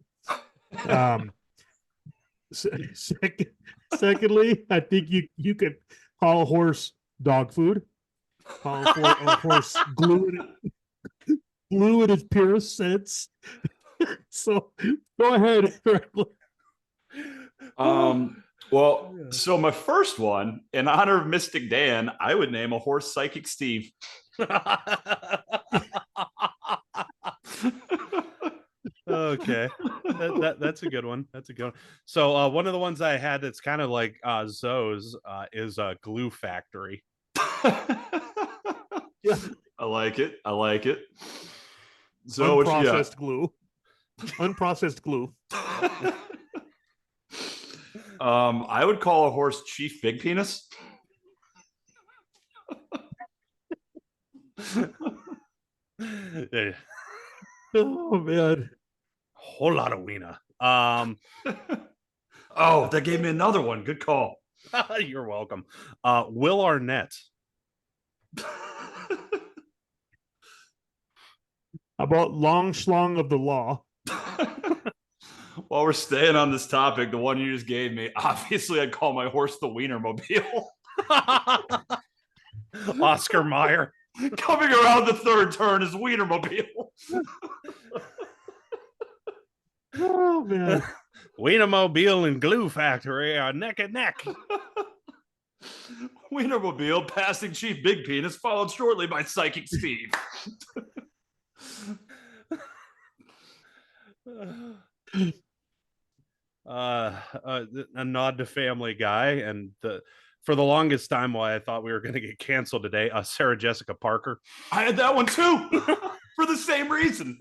Secondly, I think you could call a horse dog food, call a horse glue in its purest sense. So go ahead. Well, so my first one, in honor of Mystic Dan, I would name a horse Psychic Steve. Okay, that's a good one. That's a good one. So one of the ones I had that's kind of like Zoe's is Glue Factory. Yeah, I like it. So unprocessed glue. Unprocessed glue. I would call a horse Chief Big Penis. Oh man, whole lot of wiener. Oh, that gave me another one. Good call. You're welcome. Will Arnett. How about Long Schlong of the Law? While we're staying on this topic, the one you just gave me, obviously I'd call my horse the Wienermobile. Oscar Mayer. Coming around the third turn is Wienermobile. Oh, man. Wienermobile and Glue Factory are neck and neck. Wienermobile passing Chief Big Penis, followed shortly by Psychic Steve. A nod to Family Guy, and for the longest time, why I thought we were going to get canceled today, Sarah Jessica Parker. I had that one too, for the same reason.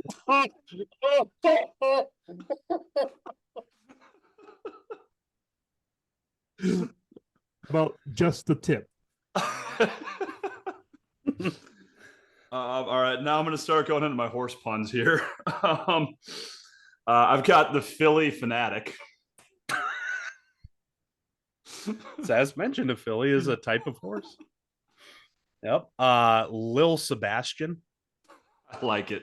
About just the tip. All right, now I'm going to start going into my horse puns here. I've got the Philly Fanatic. So as mentioned, a filly is a type of horse. Yep. Lil Sebastian. I like it.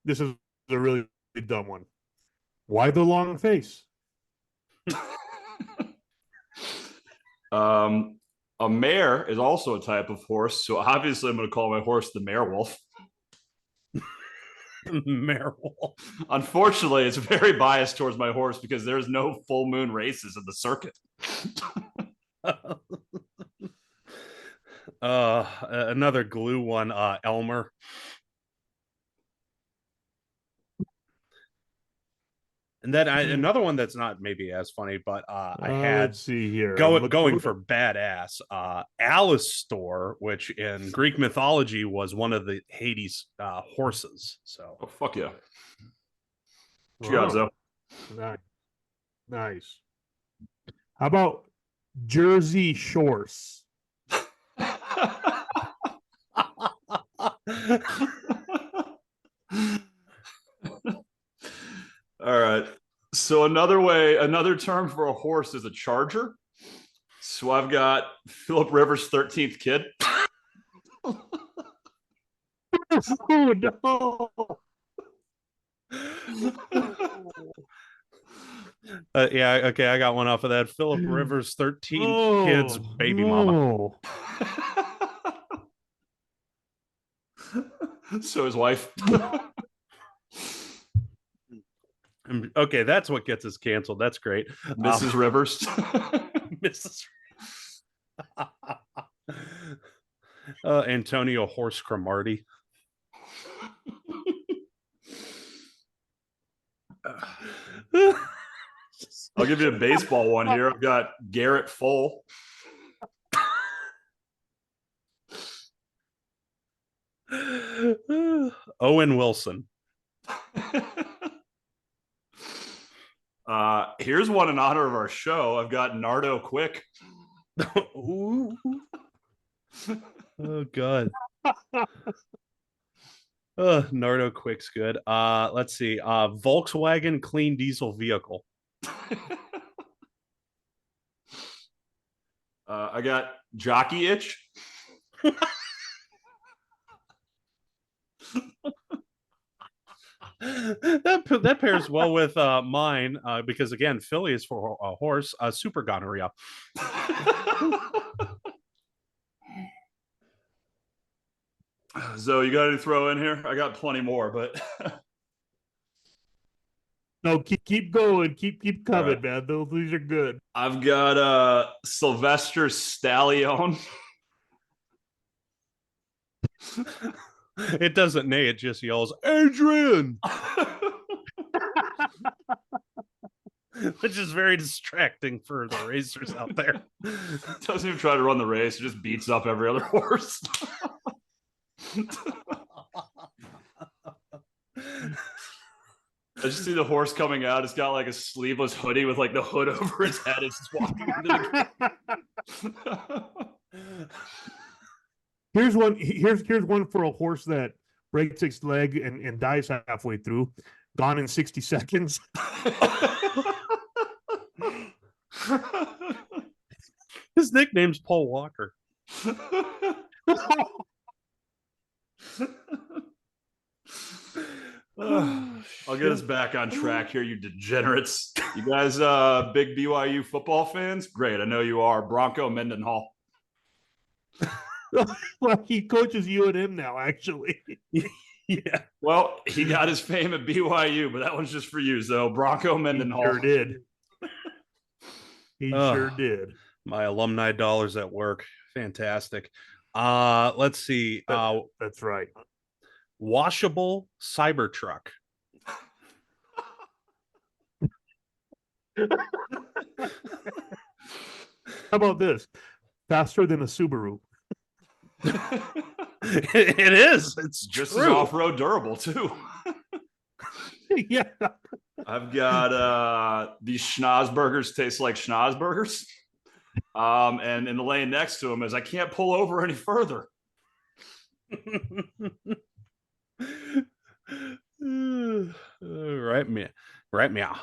This is a really dumb one. Why the long face? A mare is also a type of horse, so obviously I'm going to call my horse the Mare Wolf. Mare Wolf. Unfortunately, it's very biased towards my horse because there's no full moon races in the circuit. Another glue one, Elmer. And then another one that's not maybe as funny, but I had, let's see here. Going for badass, Alastor, which in Greek mythology was one of the Hades horses. So, oh, fuck yeah. What you got, Zo? Nice. How about Jersey Shores? All right. So another term for a horse is a charger. So I've got Philip Rivers' 13th kid. Oh no. Yeah, okay, I got one off of that. Philip Rivers' 13 kids, baby mama. So his wife. Okay, that's what gets us canceled. That's great. Mrs. Rivers. Mrs. Antonio Horse Cromartie. I'll give you a baseball one here. I've got Garrett Full. Owen Wilson. Here's one in honor of our show. I've got Nardo Quick. Ooh. Oh god. Nardo Quick's good. Let's see. Volkswagen clean diesel vehicle. I got Jockey Itch. That pairs well with mine because again, Philly is for a horse. Super gonorrhea. So you got to throw in here? I got plenty more, but no, keep going, keep coming, right, man. These are good. I've got Sylvester Stallion. It doesn't neigh, it just yells, Adrian. Which is very distracting for the racers out there. Doesn't even try to run the race, it just beats up every other horse. I just see the horse coming out. It's got like a sleeveless hoodie with like the hood over his head. It's just walking into the Here's one for a horse that breaks its leg and dies halfway through. Gone in 60 seconds. His nickname's Paul Walker. I'll get us back on track here, you degenerates. You guys big BYU football fans? Great, I know you are. Bronco Mendenhall. Well, he coaches UNM now, actually. Yeah. Well, he got his fame at BYU, but that one's just for you, so Bronco Mendenhall. He sure did. He sure did. My alumni dollars at work. Fantastic. Let's see. That's right. Washable Cybertruck. How about this? Faster than a Subaru. It is. It's just true. as off-road durable too. Yeah. I've got these schnozburgers taste like schnozburgers. And in the lane next to him is I can't pull over any further. Right meow.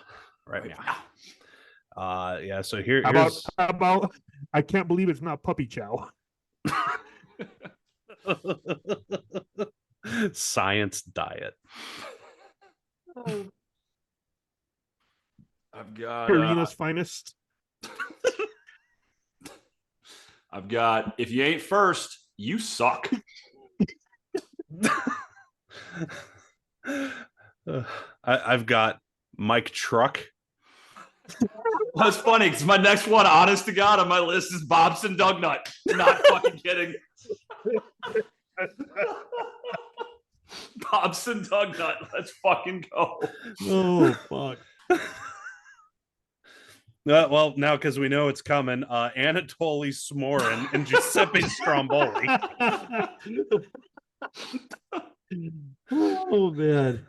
Yeah, so here's how about I can't believe it's not puppy chow. Science diet. I've got Karina's finest. I've got if you ain't first, you suck. I've got Mike Truck. That's funny because my next one, honest to God, on my list is Bobson Dugnut. Not fucking kidding. Bobson Dugnut. Let's fucking go. Oh fuck. Well, now because we know it's coming, Anatoly Smorin and Giuseppe Stromboli. Oh man.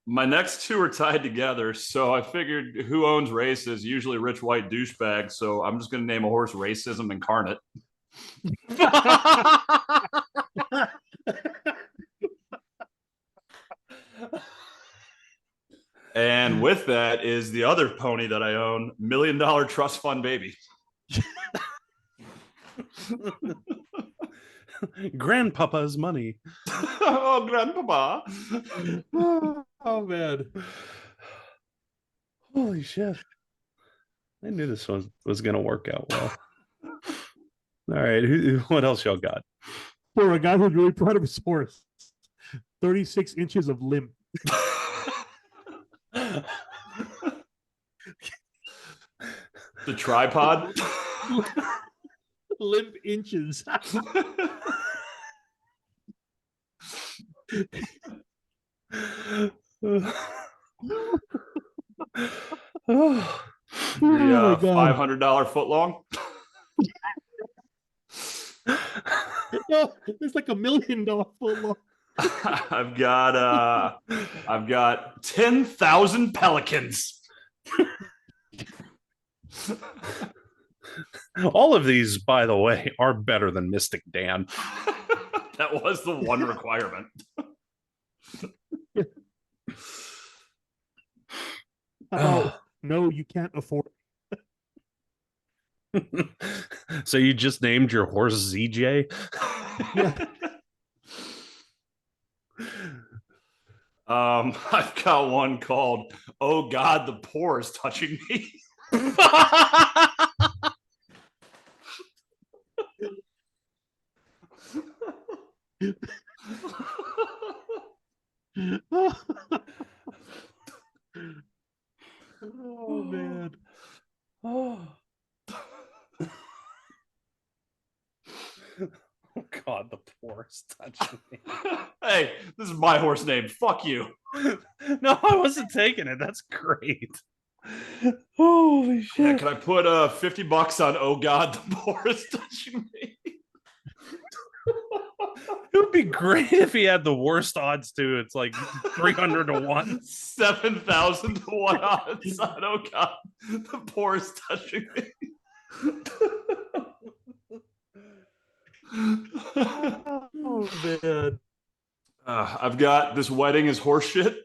My next two are tied together, so I figured who owns races? Usually rich white douchebags. So I'm just going to name a horse Racism Incarnate. And with that is the other pony that I own, $1 Million Trust Fund Baby. Grandpapa's money. Oh, Grandpapa. Oh man. Holy shit. I knew this was going to work out well. All right. What else y'all got? For a guy who's really proud of his horse, 36 inches of limp. The tripod. Limp inches. The $500 foot long. No, it's like $1 million foot long. I've got 10,000 pelicans. All of these, by the way, are better than Mystic Dan. That was the one requirement. No, you can't afford it. So you just named your horse ZJ? Yeah. I've got one called "Oh God, the Poor is Touching Me." Oh man. Oh God, the poor is touching me. Hey, this is my horse name. Fuck you. No, I wasn't taking it. That's great. Holy shit. Yeah, can I put $50 on "Oh God, the Poor is Touching Me"? It would be great if he had the worst odds too. It's like 300 to 1. 7,000 to 1 odds on "Oh God, the Poor is Touching Me." Oh man. I've got "This Wedding is Horseshit."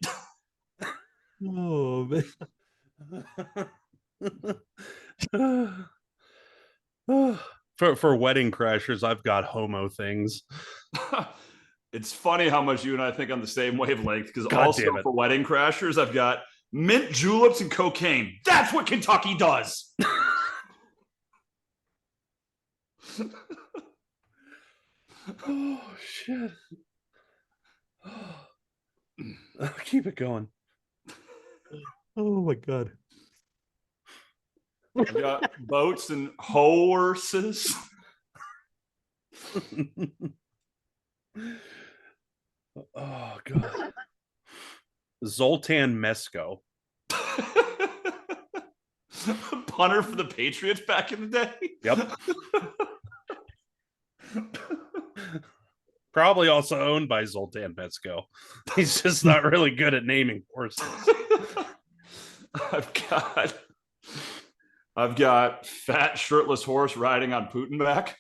Oh man. For wedding crashers, I've got homo things. It's funny how much you and I think on the same wavelength, because God also damn it. for wedding crashers, I've got mint juleps and cocaine. That's what Kentucky does. Oh shit. Keep it going. Oh my god. I've got boats and horses. Oh god. Zoltan Mesko. Punter for the Patriots back in the day. Yep. Probably also owned by Zoltan Mesko. He's just not really good at naming horses. I've got fat shirtless horse riding on Putin back.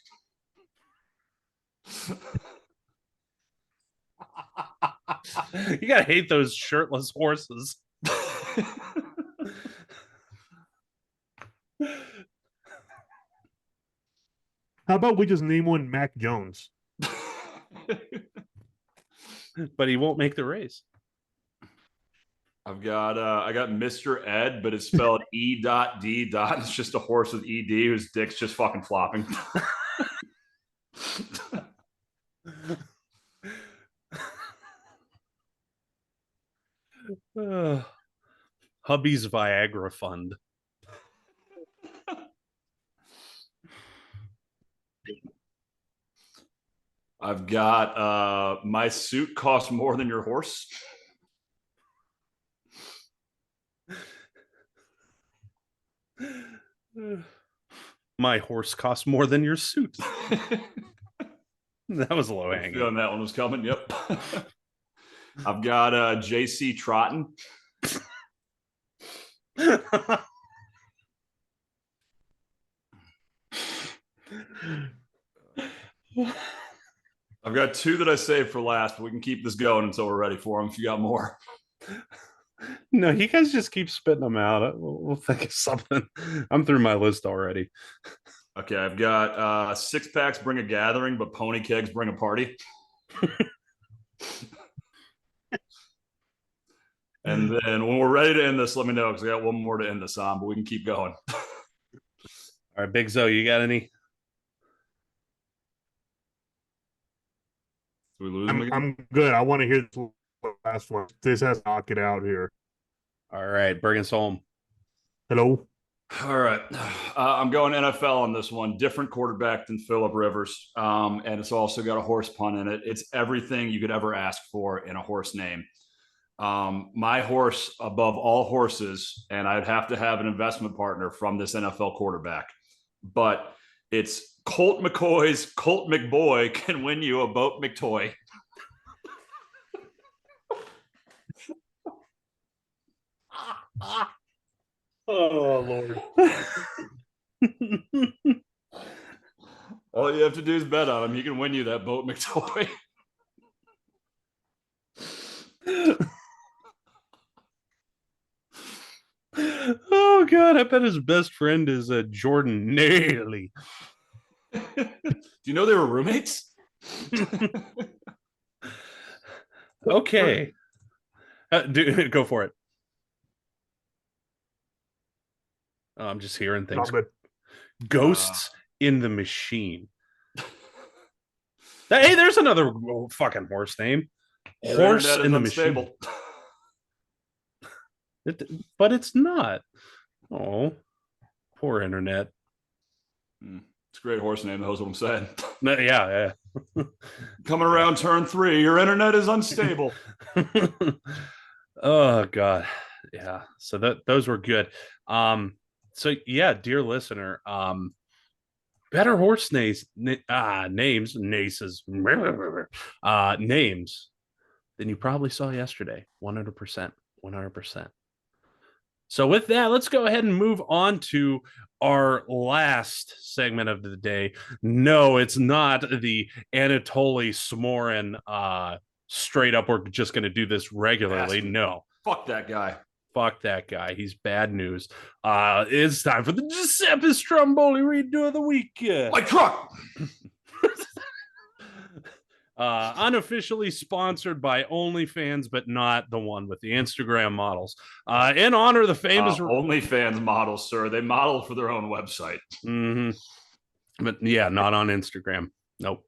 You gotta hate those shirtless horses. How about we just name one Mac Jones? But he won't make the race. I got Mr. Ed, but it's spelled E.D. It's just a horse with ED whose dick's just fucking flopping. Hubby's Viagra Fund. I've got my suit costs more than your horse. My horse costs more than your suit. That was low hanging. Feeling that one was coming. Yep. I've got JC Trotton. I've got two that I saved for last, but we can keep this going until we're ready for them if you got more. No, you guys just keep spitting them out. We'll think of something. I'm through my list already. Okay, I've got six packs bring a gathering, but pony kegs bring a party. And then when we're ready to end this, let me know because I got one more to end this on, but we can keep going. All right, Big Zo, you got any? Did we lose him again? I'm good. I want to hear the last one. This has to knock it out here. All right, bring us home. Hello. All right. I'm going NFL on this one. Different quarterback than Phillip Rivers. And it's also got a horse pun in it. It's everything you could ever ask for in a horse name. My horse above all horses, and I'd have to have an investment partner from this NFL quarterback. But it's Colt McCoy's Colt McBoy can win you a boat McToy. Oh, Lord. All you have to do is bet on him. He can win you that boat McToy. Oh, God. I bet his best friend is Jordan Naily. Do you know they were roommates? Okay. Go for it. Oh, I'm just hearing things. Ghosts in the Machine. Hey, there's another fucking horse name. Horse in the Machine. But it's not. Oh, poor internet. It's a great horse name. That was what I'm saying. Yeah. Coming around turn 3, your internet is unstable. Oh, God. Yeah. So those were good. So yeah, dear listener, better horse names than you probably saw yesterday. 100%. So with that, let's go ahead and move on to our last segment of the day. No, it's not the Anatoly Smorin straight up, we're just going to do this regularly. No. Fuck that guy. Fuck that guy. He's bad news. It's time for the Giuseppe Stromboli redo of the week. Like truck. Unofficially sponsored by OnlyFans, but not the one with the Instagram models. In honor of the famous OnlyFans models, sir. They model for their own website. Mm-hmm. But yeah, not on Instagram. Nope.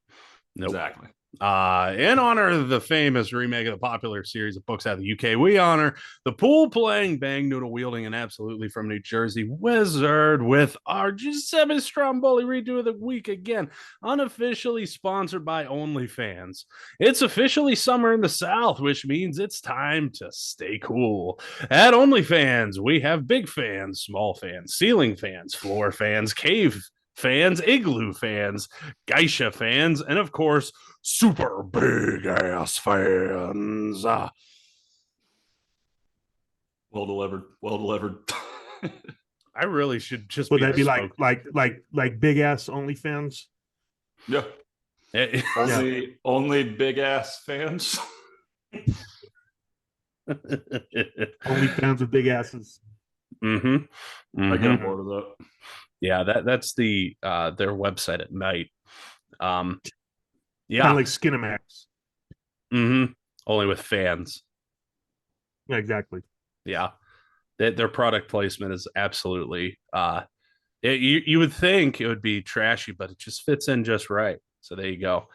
Exactly. In honor of the famous remake of the popular series of books out of the UK, we honor the pool-playing, bang-noodle-wielding, and absolutely from New Jersey wizard with our Giuseppe Stromboli redo of the week again, unofficially sponsored by OnlyFans. It's officially summer in the South, which means it's time to stay cool. At OnlyFans, we have big fans, small fans, ceiling fans, floor fans, cave fans, igloo fans, geisha fans, and of course, super big ass fans. Well delivered. I really should just. Would that be like big ass OnlyFans? Yeah. Only big ass fans. Only fans with big asses. Mm-hmm. I got more of that. Yeah, that's the their website at night. Yeah, kind of like Skinamax. Mm-hmm. Only with fans. Yeah, exactly. Yeah, their product placement is absolutely. You would think it would be trashy, but it just fits in just right. So there you go.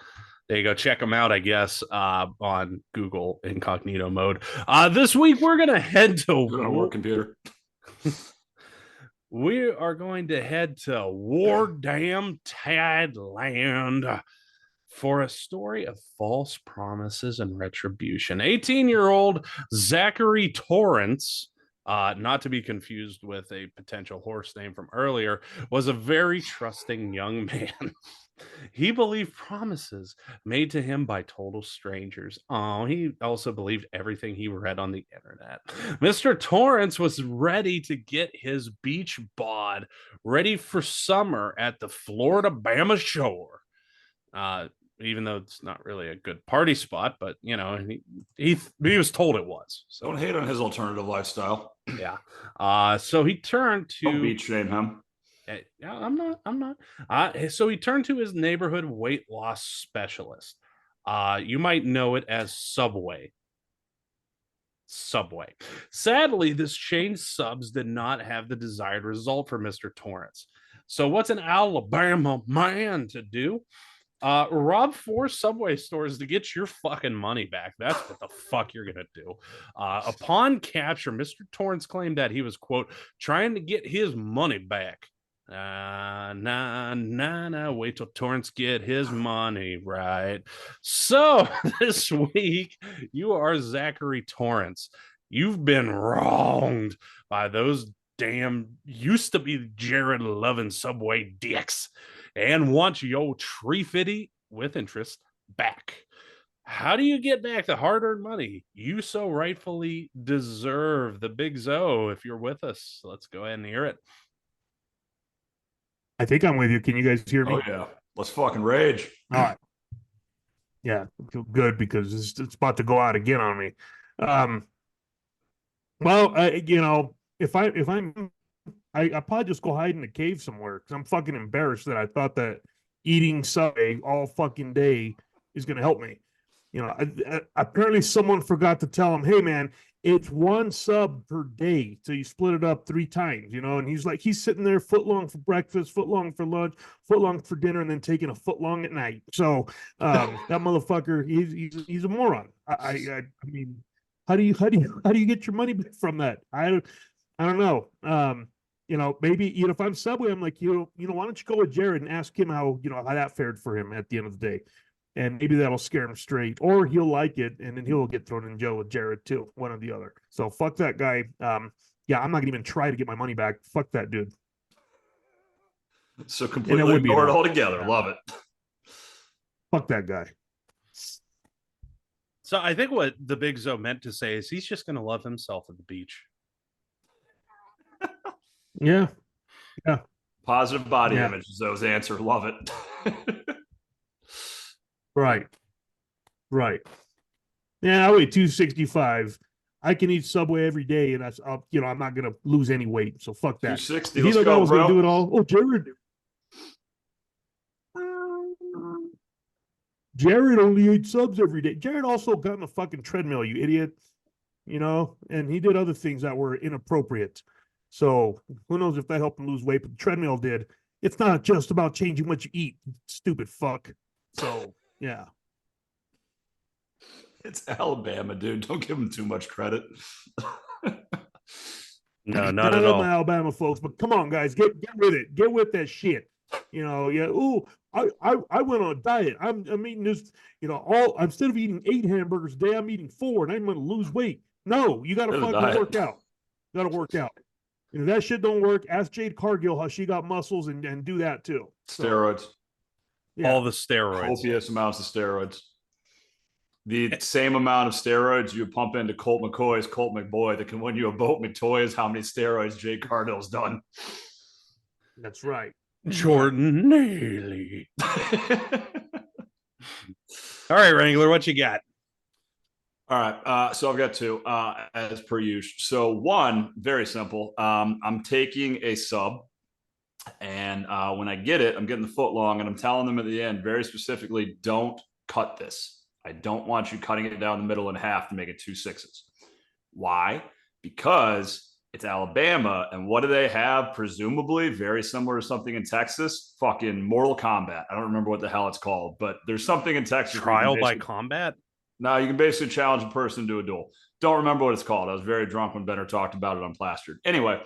There you go. Check them out, I guess, on Google incognito mode. This week we're gonna head to on a work computer. We are going to head to War Damn Thailand for a story of false promises and retribution. 18-year-old Zachary Torrance, not to be confused with a potential horse name from earlier, was a very trusting young man. He believed promises made to him by total strangers. Oh, he also believed everything he read on the internet. Mr. Torrance was ready to get his beach bod ready for summer at the Florida Bama shore. Even though it's not really a good party spot, but you know, he was told it was. So don't hate on his alternative lifestyle. Yeah. So he turned to Don't beach shame him. I'm not. So he turned to his neighborhood weight loss specialist. You might know it as Subway. Sadly, this chain subs did not have the desired result for Mr. Torrance. So what's an Alabama man to do? Rob 4 Subway stores to get your fucking money back. That's what the fuck you're gonna do. Upon capture, Mr. Torrance claimed that he was, quote, trying to get his money back. Wait till Torrance get his money right. So this week, you are Zachary Torrance. You've been wronged by those damn used to be Jared loving Subway dicks and want your tree fitty with interest back. How do you get back the hard-earned money you so rightfully deserve? The Big Zo, if you're with us, let's go ahead and hear it. I think I'm with you. Can you guys hear me? Oh yeah, let's fucking rage. All right. Yeah, feel good because it's about to go out again on me. Well, you know, if I probably just go hide in a cave somewhere because I'm fucking embarrassed that I thought that eating Subway all fucking day is going to help me. You know, apparently someone forgot to tell him, hey, man, it's one sub per day. So you split it up 3 times, you know, and he's sitting there foot long for breakfast, foot long for lunch, foot long for dinner, and then taking a foot long at night. So that motherfucker, he's a moron. I mean, how do you get your money back from that? I don't know. You know, maybe, you know, if I'm Subway, I'm like, you know, why don't you go with Jared and ask him how that fared for him at the end of the day. And maybe that'll scare him straight, or he'll like it, and then he'll get thrown in jail with Jared too, one or the other. So fuck that guy. Yeah, I'm not gonna even try to get my money back. Fuck that dude. So completely ignore it altogether. Yeah. Love it. Fuck that guy. So I think what the Big Zo meant to say is he's just gonna love himself at the beach. Yeah. Positive body image is Zo's answer. Love it. Right. Yeah, I weigh 265. I can eat Subway every day, and I'm not gonna lose any weight. So fuck that. 260. He thought I was gonna do it all. Oh, Jared only ate subs every day. Jared also got on a fucking treadmill, you idiot. You know, and he did other things that were inappropriate. So who knows if that helped him lose weight? But the treadmill did. It's not just about changing what you eat, stupid fuck. So yeah. It's Alabama, dude. Don't give him too much credit. No, not at all. My Alabama folks, but come on, guys, get with it. Get with that shit. You know, yeah. Ooh, I went on a diet. I'm eating this. You know, instead of eating 8 hamburgers a day, I'm eating 4, and I'm going to lose weight. No, you got to fucking work out. You got to work out. You know, that shit don't work. Ask Jade Cargill how she got muscles and do that too. Steroids. Yeah. All the steroids. Copious amounts of steroids. The same amount of steroids you pump into Colt McCoy's Colt McBoy that can win you a boat McToy is how many steroids Jade Cargill's done. That's right. Jordan Neely. All right, Wrangler, what you got? All right, so I've got 2 as per usual. So 1, very simple. I'm taking a sub, and when I get it, I'm getting the foot long, and I'm telling them at the end very specifically, don't cut this. I don't want you cutting it down the middle in half to make it 2 6s. Why? Because It's Alabama. And what do they have? Presumably very similar to something in Texas. Fucking Mortal Kombat. I don't remember what the hell it's called, but there's something in Texas. Trial by combat? No, you can basically challenge a person to a duel. Don't remember what it's called. I was very drunk when Benner talked about it on Plastered. Anyway,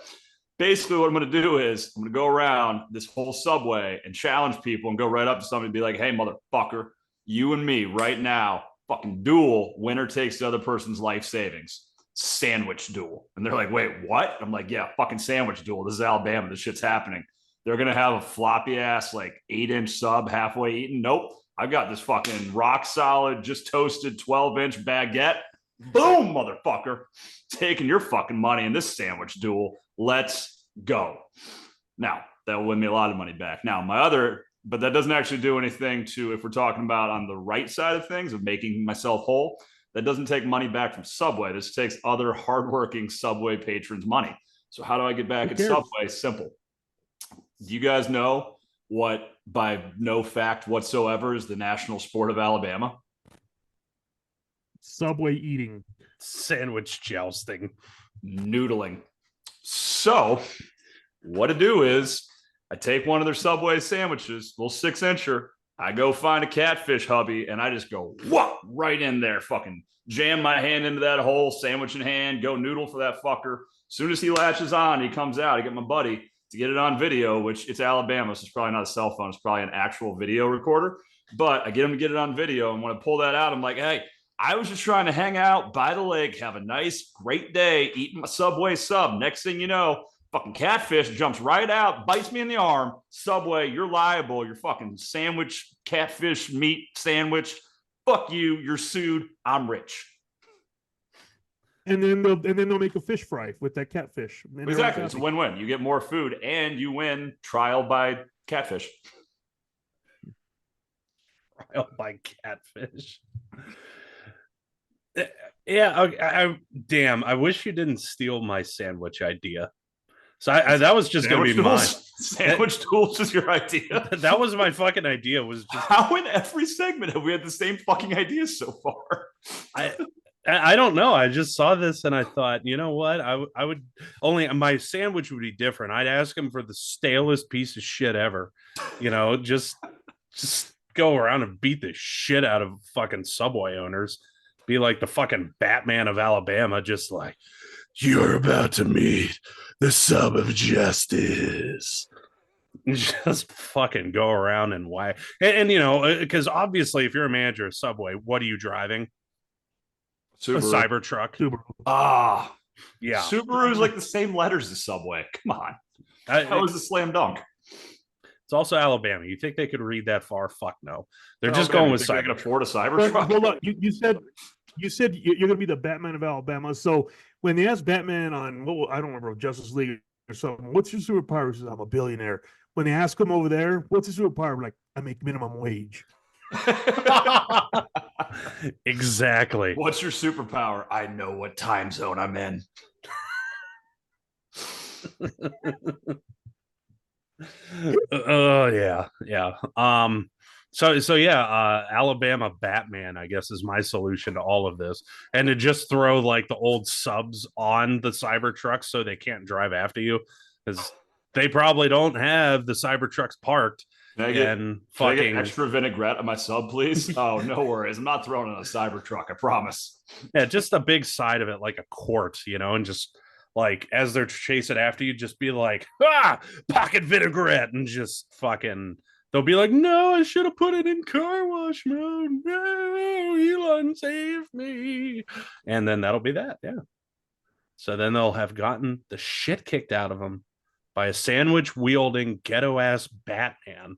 basically what I'm going to do is I'm going to go around this whole subway and challenge people and go right up to somebody and be like, hey, motherfucker, you and me right now, fucking duel, winner takes the other person's life savings. Sandwich duel. And they're like, wait, what? I'm like, yeah, fucking sandwich duel. This is Alabama. This shit's happening. They're going to have a floppy ass, like 8-inch sub halfway eaten. Nope. I've got this fucking rock solid, just toasted 12-inch baguette. Boom, motherfucker. Taking your fucking money in this sandwich duel. Let's go. Now, that will win me a lot of money back. Now, but that doesn't actually do anything to, if we're talking about on the right side of things, of making myself whole, that doesn't take money back from Subway. This takes other hardworking Subway patrons' money. So how do I get back at Subway? Simple. Do you guys know what, by no fact whatsoever, is the national sport of Alabama? Subway eating. Sandwich jousting. Noodling. So what I do is I take one of their Subway sandwiches, little 6-incher. I go find a catfish hubby and I just go whoop, right in there, fucking jam my hand into that hole, sandwich in hand, go noodle for that fucker. As soon as he latches on, he comes out. I get my buddy to get it on video, which it's Alabama, so it's probably not a cell phone. It's probably an actual video recorder. But I get him to get it on video. And when I pull that out, I'm like, hey, I was just trying to hang out by the lake, have a nice, great day, eating my Subway sub. Next thing you know, fucking catfish jumps right out, bites me in the arm. Subway, you're liable. You're fucking sandwich, catfish meat sandwich. Fuck you. You're sued. I'm rich. And then they'll make a fish fry with that catfish. Exactly. It's a win-win. You get more food and you win trial by catfish. Trial by catfish. Yeah, damn. I wish you didn't steal my sandwich idea. So that was just going to be mine. Sandwich tools is your idea. That was my fucking idea. Was just how in every segment have we had the same fucking ideas so far? I don't know. I just saw this and I thought, you know what? I would only my sandwich would be different. I'd ask him for the stalest piece of shit ever. You know, just go around and beat the shit out of fucking Subway owners. Be like the fucking Batman of Alabama, just like, you're about to meet the sub of justice. Just fucking go around and why. And you know, because obviously if you're a manager of Subway, what are you driving? Subaru. A Cybertruck. Subaru. Ah, yeah. Subaru's like the same letters as Subway. Come on. That was a slam dunk. It's also Alabama. You think they could read that far? Fuck no. They're just going with Cybertruck. They can afford a Cybertruck. Hold on. You said you're going to be the Batman of Alabama. So when they asked Batman on, I don't remember, Justice League or something, what's your superpower? He says, I'm a billionaire. When they ask him over there, what's his superpower? We're like, I make minimum wage. Exactly. What's your superpower? I know what time zone I'm in. Oh yeah. So yeah, Alabama Batman, I guess, is my solution to all of this, and to just throw like the old subs on the Cybertrucks so they can't drive after you, because they probably don't have the Cybertrucks parked. Can I get extra vinaigrette on my sub, please? Oh, no worries. I'm not throwing on a Cybertruck, I promise. Yeah, just a big side of it, like a quart, you know, and just like as they're chasing after you, just be like, pocket vinaigrette, and just fucking. They'll be like, no, I should have put it in car wash mode. No, Elon, save me. And then that'll be that, yeah. So then they'll have gotten the shit kicked out of them by a sandwich-wielding, ghetto-ass Batman.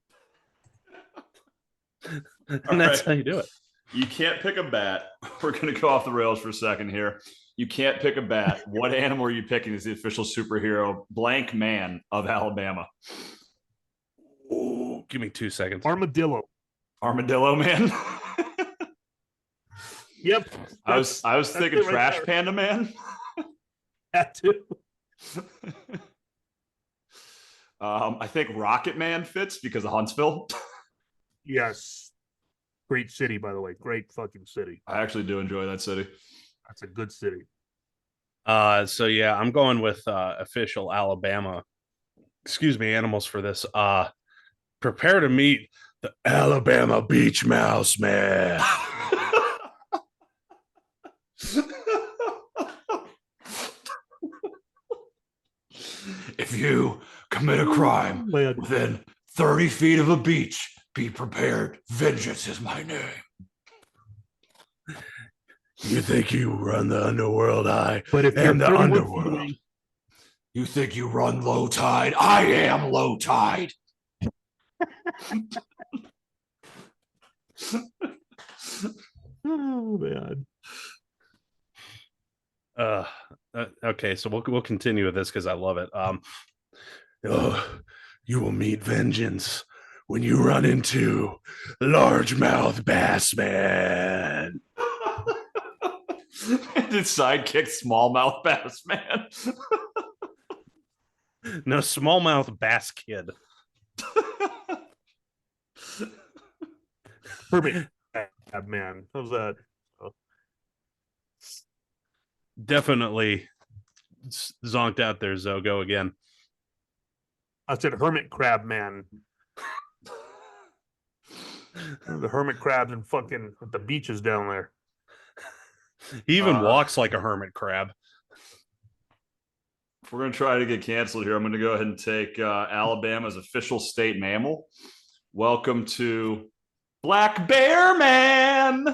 And that's how you do it. You can't pick a bat. We're going to go off the rails for a second here. You can't pick a bat. What animal are you picking as the official superhero blank man of Alabama? Ooh, give me 2 seconds. Armadillo man. Yep. I was thinking Trash right Panda Man. That too. I think Rocket Man fits because of Huntsville. Yes. Great city, by the way. Great fucking city. I actually do enjoy that city. That's a good city. So yeah, I'm going with official Alabama. Excuse me, animals for this. Prepare to meet the Alabama beach mouse man. If you commit a crime within 30 feet of a beach, be prepared. Vengeance is my name. You think you run the underworld? I But if am you're the 31 feet underworld. away, You think you run low tide? I am low tide. oh man. Okay, so we'll continue with this because I love it. You will meet vengeance when you run into largemouth bass man. And his sidekick, smallmouth bass man. No, smallmouth bass kid. Perfect. Man, how's that? Definitely zonked out there, Zogo again. I said hermit crab man. The hermit crabs and fucking at the beaches down there. He even walks like a hermit crab. If we're going to try to get canceled here, I'm going to go ahead and take Alabama's official state mammal. Welcome to Black Bear Man,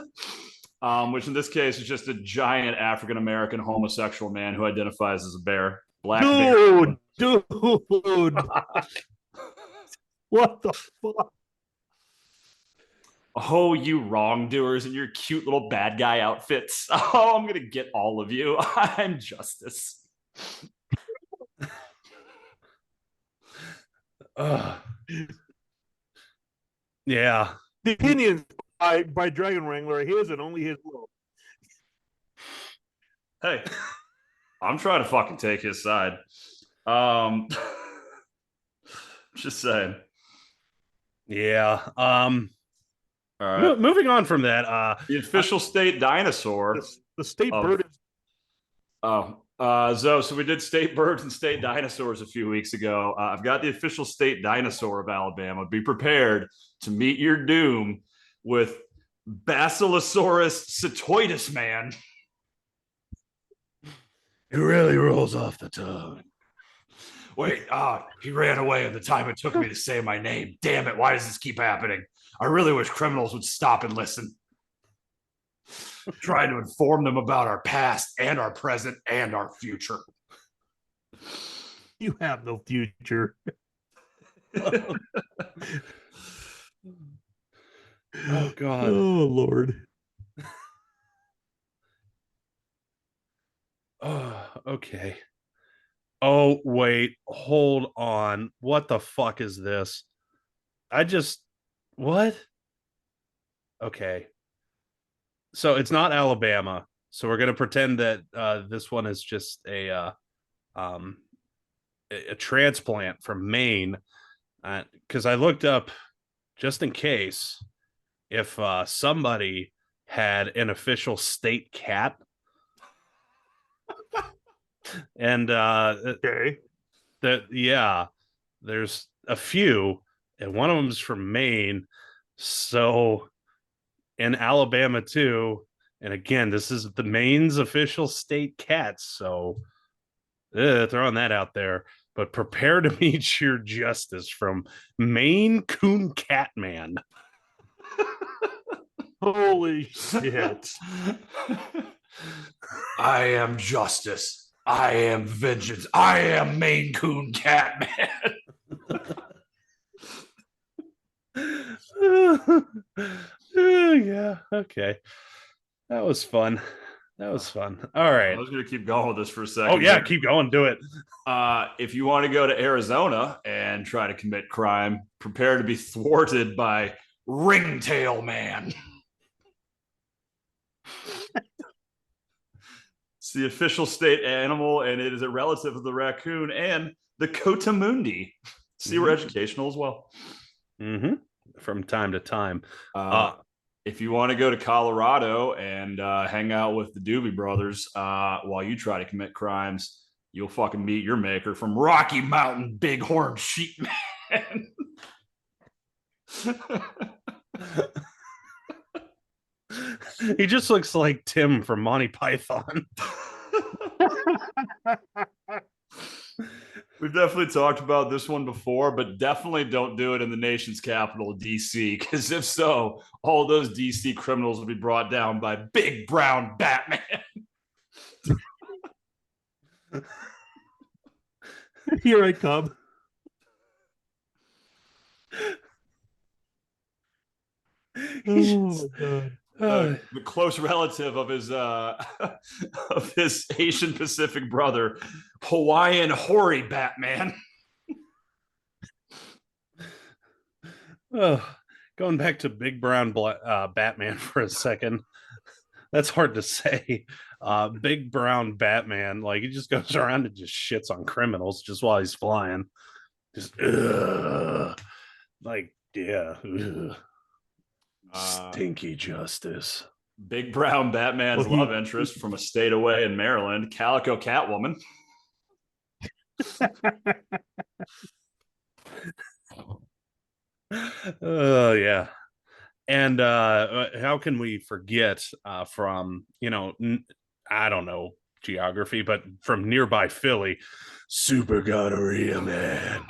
which in this case is just a giant African-American homosexual man who identifies as a bear. Black Bear. Dude. What the fuck? Oh, you wrongdoers in your cute little bad guy outfits. Oh, I'm going to get all of you. I'm Justice. Yeah. The opinions by Dragon Wrangler are his and only his will. Hey, I'm trying to fucking take his side. Just saying. Yeah. All right. Moving on from that, the official state dinosaur. The state bird is. So we did state birds and state dinosaurs a few weeks ago. I've got the official state dinosaur of Alabama. Be prepared to meet your doom with Basilosaurus setoides man. It really rolls off the tongue. Wait, he ran away in the time it took me to say my name. Damn it, why does this keep happening? I really wish criminals would stop and listen. I'm trying to inform them about our past and our present and our future. You have no future. oh God. Oh Lord. Oh, okay. Oh, wait, hold on. What the fuck is this? What? Okay. So it's not Alabama. So we're going to pretend that this one is just a transplant from Maine. Because I looked up just in case if somebody had an official state cat. And Okay. there's a few, and one of them is from Maine. So in Alabama too, and again, this is the Maine's official state cat. So throwing that out there. But prepare to meet your justice from Maine Coon Catman. Holy shit. I am justice. I am vengeance. I am Maine Coon Catman. Yeah, okay. That was fun. All right. I was going to keep going with this for a second. Oh, yeah, keep going. Do it. If you want to go to Arizona and try to commit crime, prepare to be thwarted by Ringtail Man. It's the official state animal, and it is a relative of the raccoon and the coatimundi. See, we're educational as well. Mm-hmm. From time to time. if you want to go to Colorado and hang out with the Doobie Brothers while you try to commit crimes, you'll fucking meet your maker from Rocky Mountain Bighorn Sheep Man. He just looks like Tim from Monty Python. We've definitely talked about this one before, but definitely don't do it in the nation's capital, DC, because if so, all those DC criminals will be brought down by Big Brown Batman. Here I come. Oh my God. The close relative of his Asian Pacific brother, Hawaiian Hoary Batman. Oh, going back to Big Brown Batman for a second. That's hard to say. Big Brown Batman, like he just goes around and just shits on criminals just while he's flying. Just like, yeah. Stinky justice. Big Brown Batman's love interest from a state away in Maryland, Calico Catwoman. Oh yeah. And how can we forget from, I don't know geography, but from nearby Philly, Super Gonorrhea Man.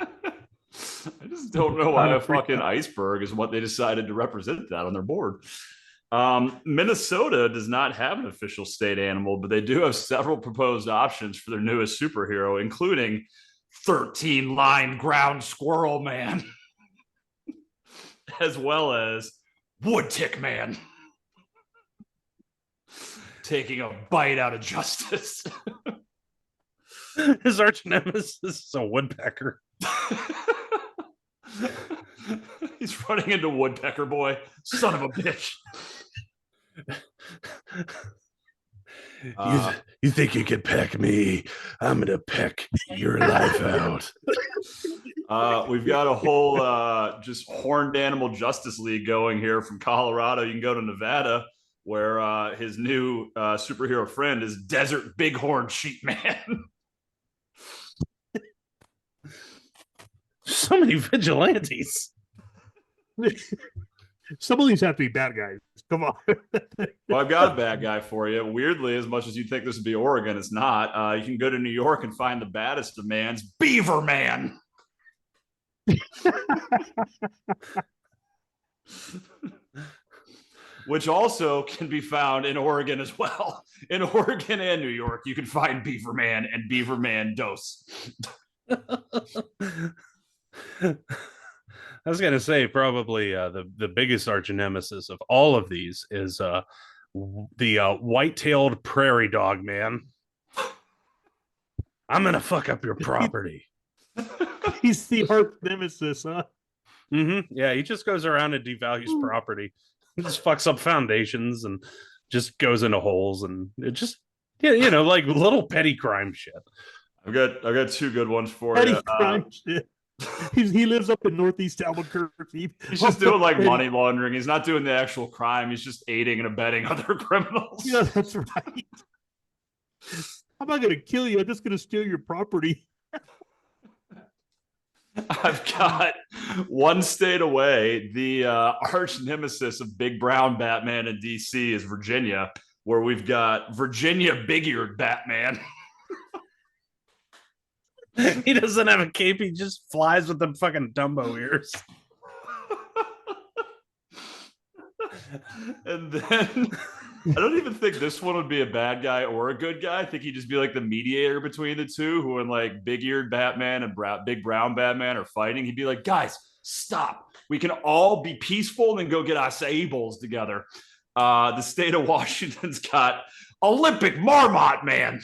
I just don't know why a fucking iceberg is what they decided to represent that on their board. Minnesota does not have an official state animal, but they do have several proposed options for their newest superhero, including 13-line ground squirrel man, as well as wood tick man, taking a bite out of justice. His arch nemesis is a woodpecker. He's running into Woodpecker Boy, son of a bitch. You think you can peck me? I'm gonna peck your life out. We've got a whole just horned animal justice league going here from Colorado. You can go to Nevada, where his new superhero friend is Desert Bighorn Sheep Man. So many vigilantes. Some of these have to be bad guys. Come on. Well, I've got a bad guy for you. Weirdly, as much as you think this would be Oregon, it's not. You can go to New York and find the baddest of mans, Beaver Man. Which also can be found in Oregon as well. In Oregon and New York, you can find Beaver Man and Beaver Man Dose. I was gonna say probably the biggest arch nemesis of all of these is the white-tailed prairie dog man. I'm gonna fuck up your property. He's the arch nemesis, huh? Mm-hmm. Yeah, he just goes around and devalues property. He just fucks up foundations and just goes into holes, and it just like little petty crime shit. I've got two good ones for petty you. Crime shit. He lives up in Northeast Albuquerque. He's just doing like money laundering. He's not doing the actual crime. He's just aiding and abetting other criminals. Yeah, that's right. I'm not gonna kill you. I'm just gonna steal your property. I've got one state away. The arch nemesis of Big Brown Batman in DC is Virginia, where we've got Virginia Big-Eared Batman. He doesn't have a cape. He just flies with them fucking Dumbo ears. And then I don't even think this one would be a bad guy or a good guy. I think he'd just be like the mediator between the two, who when like Big-Eared Batman and Big Brown Batman are fighting, he'd be like, guys, stop. We can all be peaceful and go get acai bowls together. The state of Washington's got Olympic Marmot Man.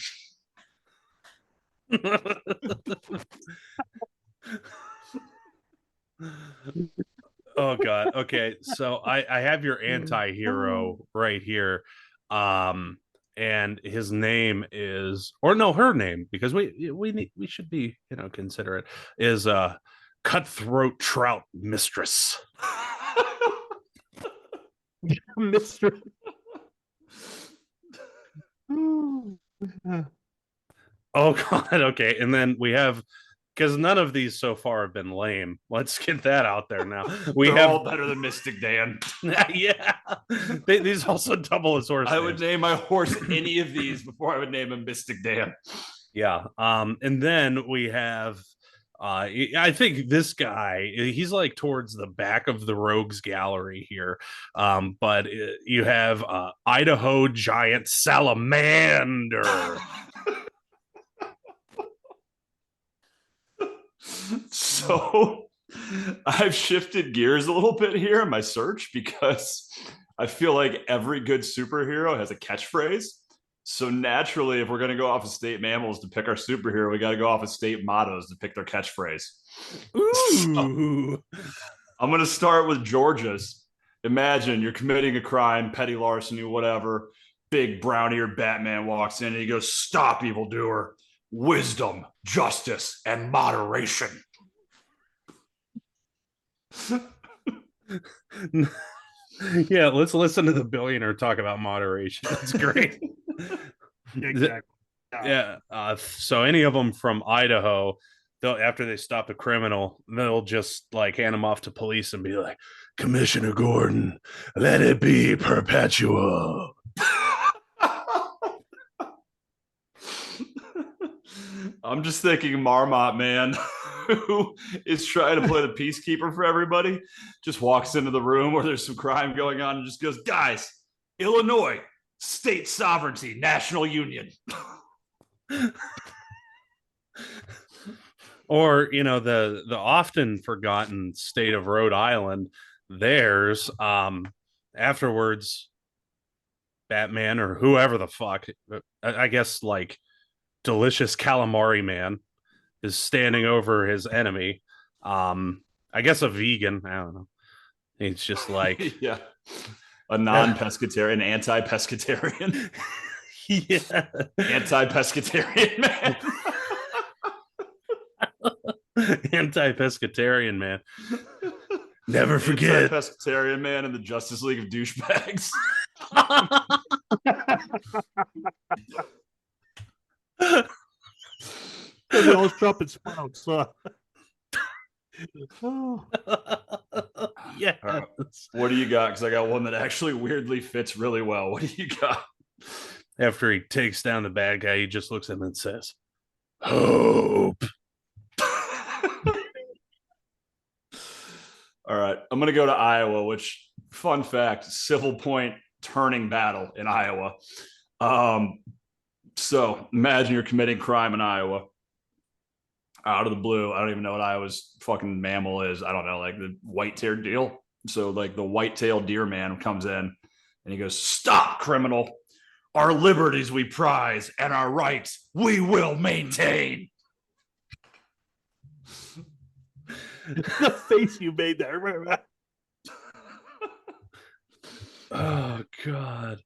Oh god. Okay, so I have your anti-hero right here, and his name is, or no, her name, because we should be considerate, is Cutthroat Trout Mistress. Mister. Oh God, okay. And then we have, because none of these so far have been lame. Let's get that out there now. They're all better than Mystic Dan. Yeah. These also double as horse I names. would name my horse any of these before I would name him Mystic Dan. Yeah. And then we have I think this guy, he's like towards the back of the rogues gallery here. But you have Idaho giant salamander. So I've shifted gears a little bit here in my search because I feel like every good superhero has a catchphrase. So naturally, if we're going to go off of state mammals to pick our superhero, we got to go off of state mottos to pick their catchphrase. Ooh. So, I'm going to start with Georgia's. Imagine you're committing a crime, petty larceny, whatever. Big brown-eared Batman walks in and he goes, "Stop, evildoer. Wisdom, justice, and moderation." Yeah, let's listen to the billionaire talk about moderation. That's great. Exactly. Yeah. So any of them from Idaho, they'll after they stop the criminal, they'll just like hand them off to police and be like, "Commissioner Gordon, let it be perpetual." I'm just thinking Marmot Man, who is trying to play the peacekeeper for everybody, just walks into the room where there's some crime going on and just goes, "Guys, Illinois, state sovereignty, national union." Or the often forgotten state of Rhode Island. There's afterwards, Batman or whoever the fuck, I guess like delicious calamari man is standing over his enemy. I guess a vegan. I don't know. He's just like Yeah, a non-pescatarian, anti-pescatarian. Yeah, Anti-pescatarian man. Anti-pescatarian man. Never forget. Anti-pescatarian man in the Justice League of douchebags. Those trumpet sprouts. Yeah. What do you got? Because I got one that actually weirdly fits really well. What do you got? After he takes down the bad guy, he just looks at him and says, "Hope." All right, I'm going to go to Iowa, which, fun fact, civil point turning battle in Iowa. So imagine you're committing crime in Iowa. Out of the blue, I don't even know what Iowa's fucking mammal is. I don't know, like the white-tailed deer. So like the white-tailed deer man comes in and he goes, "Stop, criminal. Our liberties we prize and our rights we will maintain." The face you made there. Remember that? Oh God.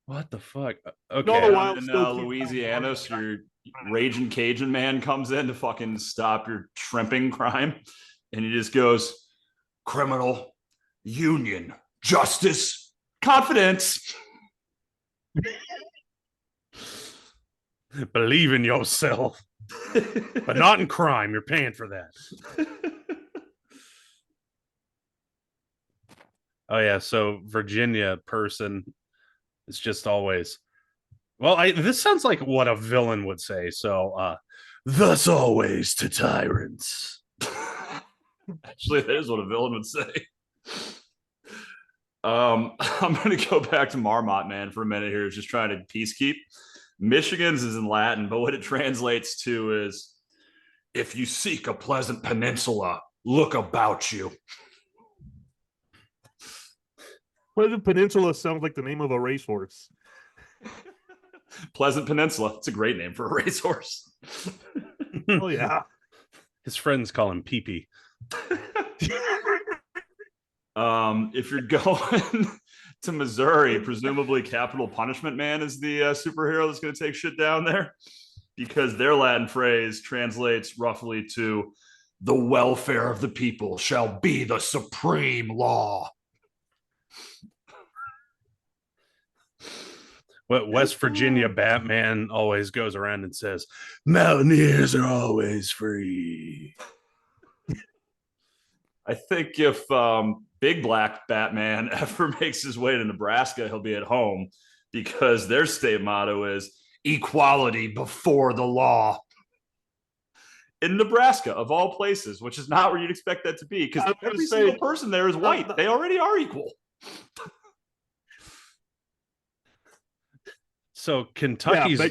What the fuck? Okay. No, the wild In still keep Louisiana, going. so your raging Cajun man comes in to fucking stop your shrimping crime. And he just goes, "Criminal, union, justice, confidence." Believe in yourself, but not in crime. You're paying for that. Oh yeah, so Virginia person is just always, well, this sounds like what a villain would say. So thus always to tyrants. Actually, that is what a villain would say. I'm going to go back to Marmot Man for a minute here. Just trying to peacekeep. Michigan's is in Latin, but what it translates to is, "If you seek a pleasant peninsula, look about you." Pleasant Peninsula sounds like the name of a racehorse. Pleasant Peninsula. It's a great name for a racehorse. Oh yeah. His friends call him Pee-Pee. If you're going to Missouri, presumably Capital Punishment Man is the superhero that's going to take shit down there, because their Latin phrase translates roughly to, The welfare of the people shall be the supreme law. What West Virginia Batman always goes around and says, Mountaineers are always free. I think if Big Black Batman ever makes his way to Nebraska, he'll be at home because their state motto is equality before the law. In Nebraska, of all places, which is not where you'd expect that to be, because every single person there is white. They already are equal. So Kentucky's. Yeah,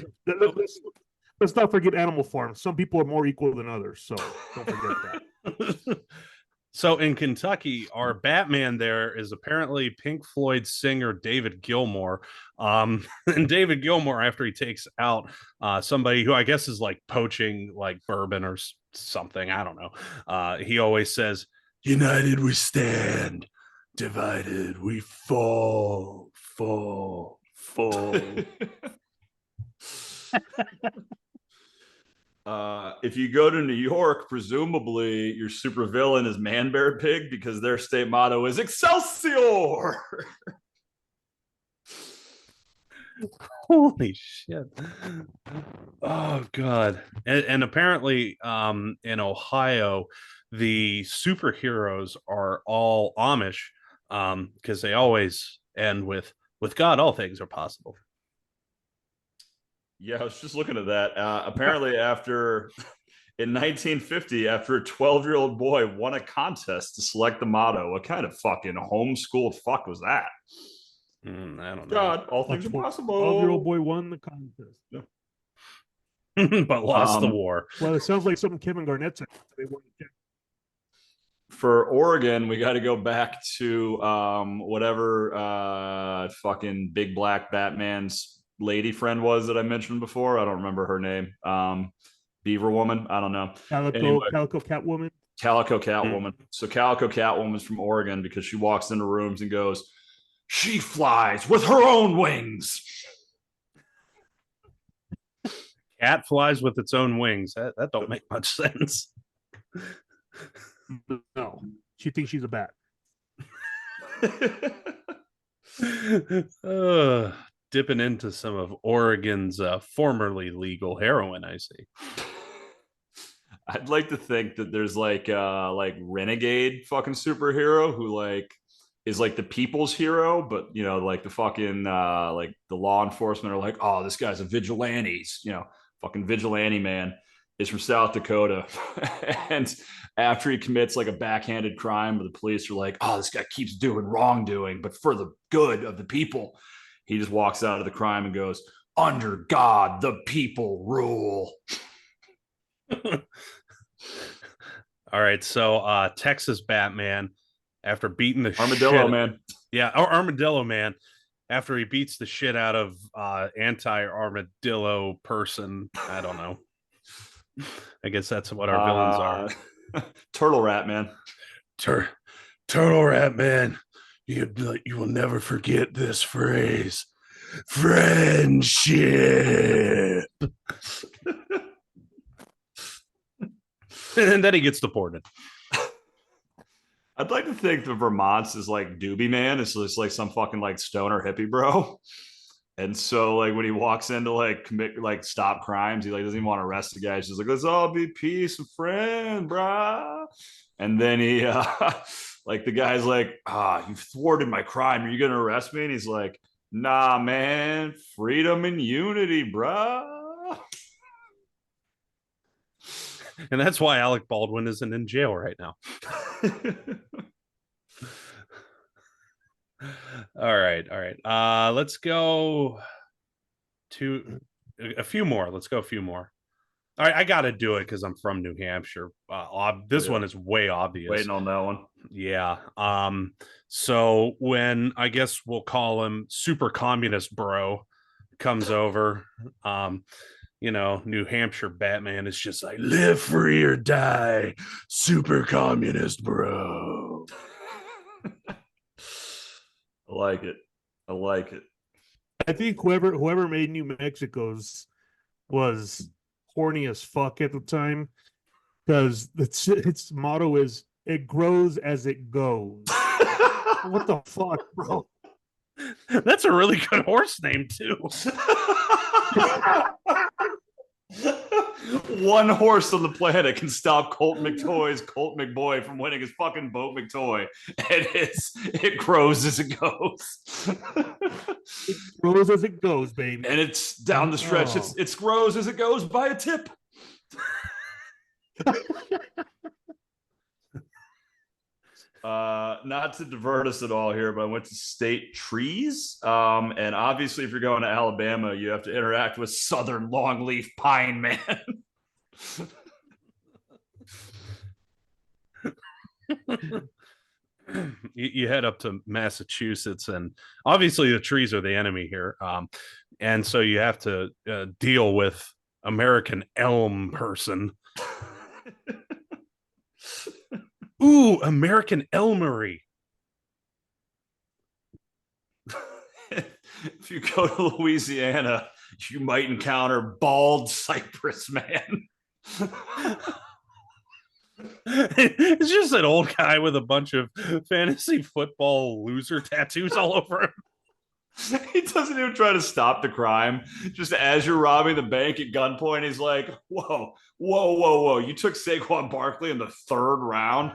let's not forget Animal Farm. Some people are more equal than others, so don't forget that. So in Kentucky, our Batman there is apparently Pink Floyd singer David Gilmour. And David Gilmour, after he takes out somebody who I guess is like poaching like bourbon or something, I don't know. He always says, "United we stand, divided we fall, fall, fall." If you go to New York, presumably your supervillain is Man Bear Pig because their state motto is Excelsior. Holy shit. Oh god. And apparently in Ohio the superheroes are all Amish because they always end with God all things are possible. Yeah, I was just looking at that. Apparently, in 1950, after a 12-year-old boy won a contest to select the motto, what kind of fucking homeschooled fuck was that? I don't know. God, all things are possible. 12-year-old boy won the contest. Yeah. But lost the war. Well, it sounds like something Kevin Garnett said. For Oregon, we got to go back to whatever fucking Big Black Batman's lady friend was that I mentioned before. I don't remember her name. Beaver Woman. I don't know. Calico Catwoman. Calico Catwoman. So Calico Catwoman's from Oregon because she walks into rooms and goes, "She flies with her own wings." Cat flies with its own wings. That don't make much sense. No, she thinks she's a bat. Dipping into some of Oregon's formerly legal heroin, I see. I'd like to think that there's like renegade fucking superhero who like is like the people's hero, but you know, like the fucking like the law enforcement are like, oh, this guy's a vigilante, you know, fucking vigilante man is from South Dakota. And after he commits like a backhanded crime, the police are like, oh, this guy keeps doing wrongdoing, but for the good of the people. He just walks out of the crime and goes, under God, the people rule. All right. So Texas Batman, after beating the Armadillo Man. Yeah, Armadillo Man. After he beats the shit out of anti-armadillo person. I don't know. I guess that's what our villains are. Turtle Rat Man. Turtle Rat Man. You will never forget this phrase. Friendship. And then he gets deported. I'd like to think the Vermont's is like Doobie Man. It's just like some fucking like stoner hippie bro. And so like when he walks in to like commit like stop crimes, he like doesn't even want to arrest the guy. He's just like, let's all be peace and friend, brah. And then he like the guy's like, you thwarted my crime. Are you gonna arrest me? And he's like, nah, man, freedom and unity, bruh. And that's why Alec Baldwin isn't in jail right now. All right. Let's go to a few more. Let's go a few more. All right, I got to do it because I'm from New Hampshire. This one is way obvious. Waiting on that one. Yeah. So when I guess we'll call him Super Communist Bro comes over, you know, New Hampshire Batman is just like, live free or die, Super Communist Bro. I like it. I think whoever made New Mexico's was horny as fuck at the time, because its motto is "It grows as it goes." What the fuck, bro? That's a really good horse name too. One horse on the planet can stop Colt McToy's Colt McBoy from winning his fucking boat McToy, and it grows as it goes. It grows as it goes, baby. And it's down the stretch. It grows as it goes by a tip. Not to divert us at all here, but I went to state trees. And obviously, if you're going to Alabama, you have to interact with Southern longleaf pine man. You head up to Massachusetts, and obviously the trees are the enemy here. And so you have to deal with American elm person. Ooh, American elmery. If you go to Louisiana, you might encounter bald cypress man. It's just an old guy with a bunch of fantasy football loser tattoos all over him. He doesn't even try to stop the crime. Just as you're robbing the bank at gunpoint, he's like, whoa. You took Saquon Barkley in the 3rd round?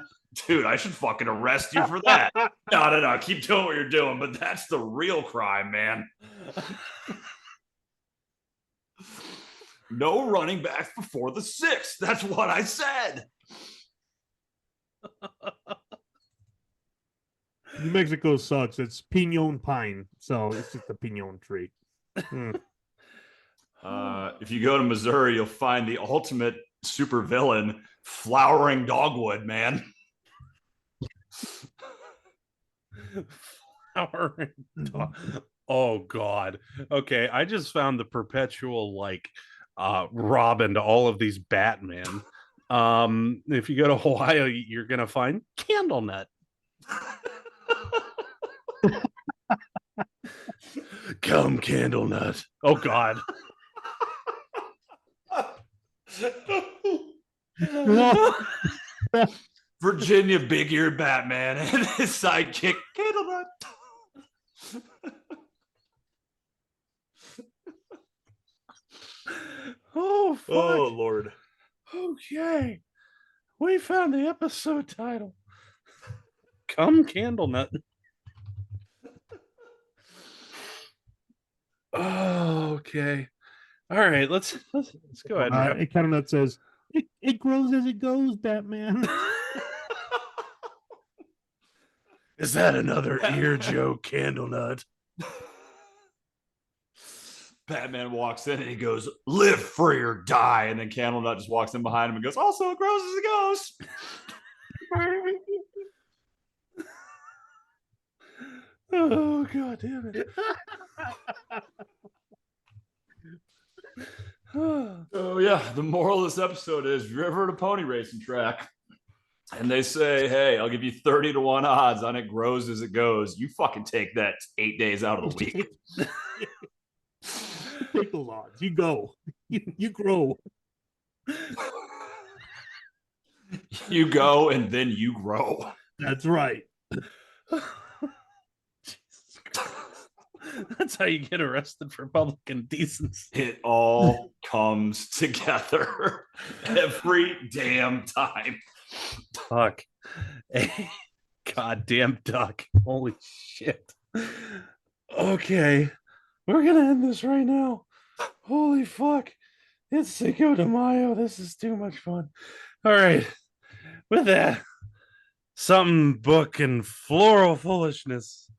Dude, I should fucking arrest you for that. No. Keep doing what you're doing, but that's the real crime, man. No running backs before the 6th. That's what I said. New Mexico sucks. It's pinon pine, so it's just a pinon tree. If you go to Missouri, you'll find the ultimate super villain, flowering dogwood, man. Flowering Oh God. Okay, I just found the perpetual Robin to all of these Batman. If you go to Ohio, you're gonna find Candlenut. Come, Candlenut. Oh God. Virginia big-eared Batman and his sidekick Candlenut. Oh fuck. Oh Lord. Okay. We found the episode title. Come, Candlenut. Oh, okay. All right, let's go ahead. Candlenut says, it grows as it goes, Batman. Is that another ear joke, Candlenut? Batman walks in and he goes, live free or die. And then Candlenut just walks in behind him and goes, also it grows as it goes. Oh, God damn it. So, yeah, the moral of this episode is if you're ever at a pony racing track and they say, hey, I'll give you 30-1 odds on it grows as it goes, you fucking take that 8 days out of the week. Take those odds. You go. You grow. You go and then you grow. That's right. That's how you get arrested for public indecency. It all comes together every damn time. Fuck. Hey, goddamn duck. Holy shit. Okay. We're going to end this right now. Holy fuck. It's Cinco de Mayo. This is too much fun. All right. With that, something book and floral foolishness.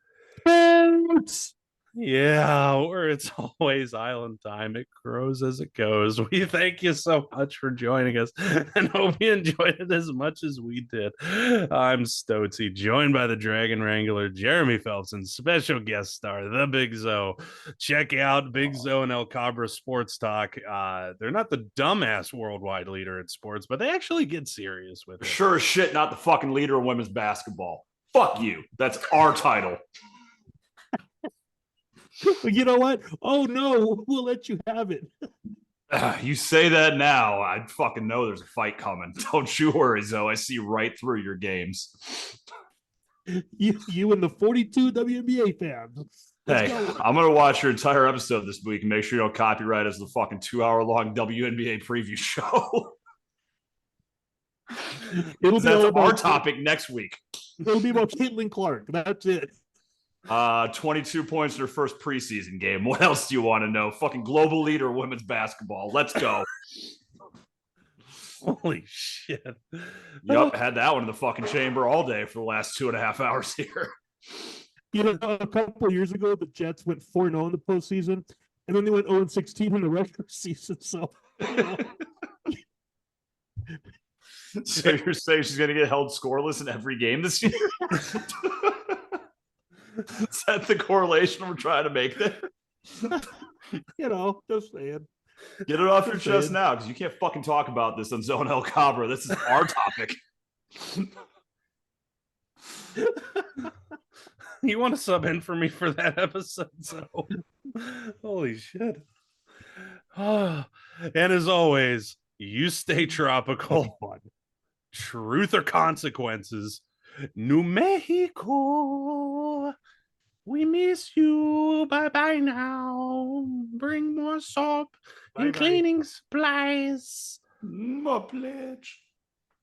Yeah, where it's always island time. It grows as it goes. We thank you so much for joining us and hope you enjoyed it as much as we did. I'm Stotsy, joined by the Dragon Wrangler, Jeremy Phelps, and special guest star, the Big Zo. Check out Big Zo and El Cabra Sports Talk. They're not the dumbass worldwide leader in sports, but they actually get serious with it. Sure as shit, not the fucking leader of women's basketball. Fuck you. That's our title. You know what? Oh no, we'll let you have it. You say that now. I fucking know there's a fight coming. Don't you worry, Zoe. I see right through your games. You and the 42 WNBA fans. Hey, I'm going to watch your entire episode this week and make sure you don't copyright us the fucking 2-hour-long WNBA preview show. It'll be That's our topic next week. It'll be about Caitlin Clark. That's it. 22 points in her first preseason game. What else do you want to know? Fucking global leader of women's basketball. Let's go. Holy shit. Yep, had that one in the fucking chamber all day for the last 2.5 hours here. You know, a couple of years ago, the Jets went 4-0 in the postseason, and then they went 0-16 in the regular season. So, you know. So you're saying she's going to get held scoreless in every game this year? Is that the correlation we're trying to make there? You know, just saying. Get it off your chest now, because you can't fucking talk about this on Zone El Cabra. This is our topic. You want to sub in for me for that episode? So, holy shit. And as always, you stay tropical. Truth or consequences. New Mexico. We miss you. Bye-bye now. Bring more soap and cleaning supplies. My pledge.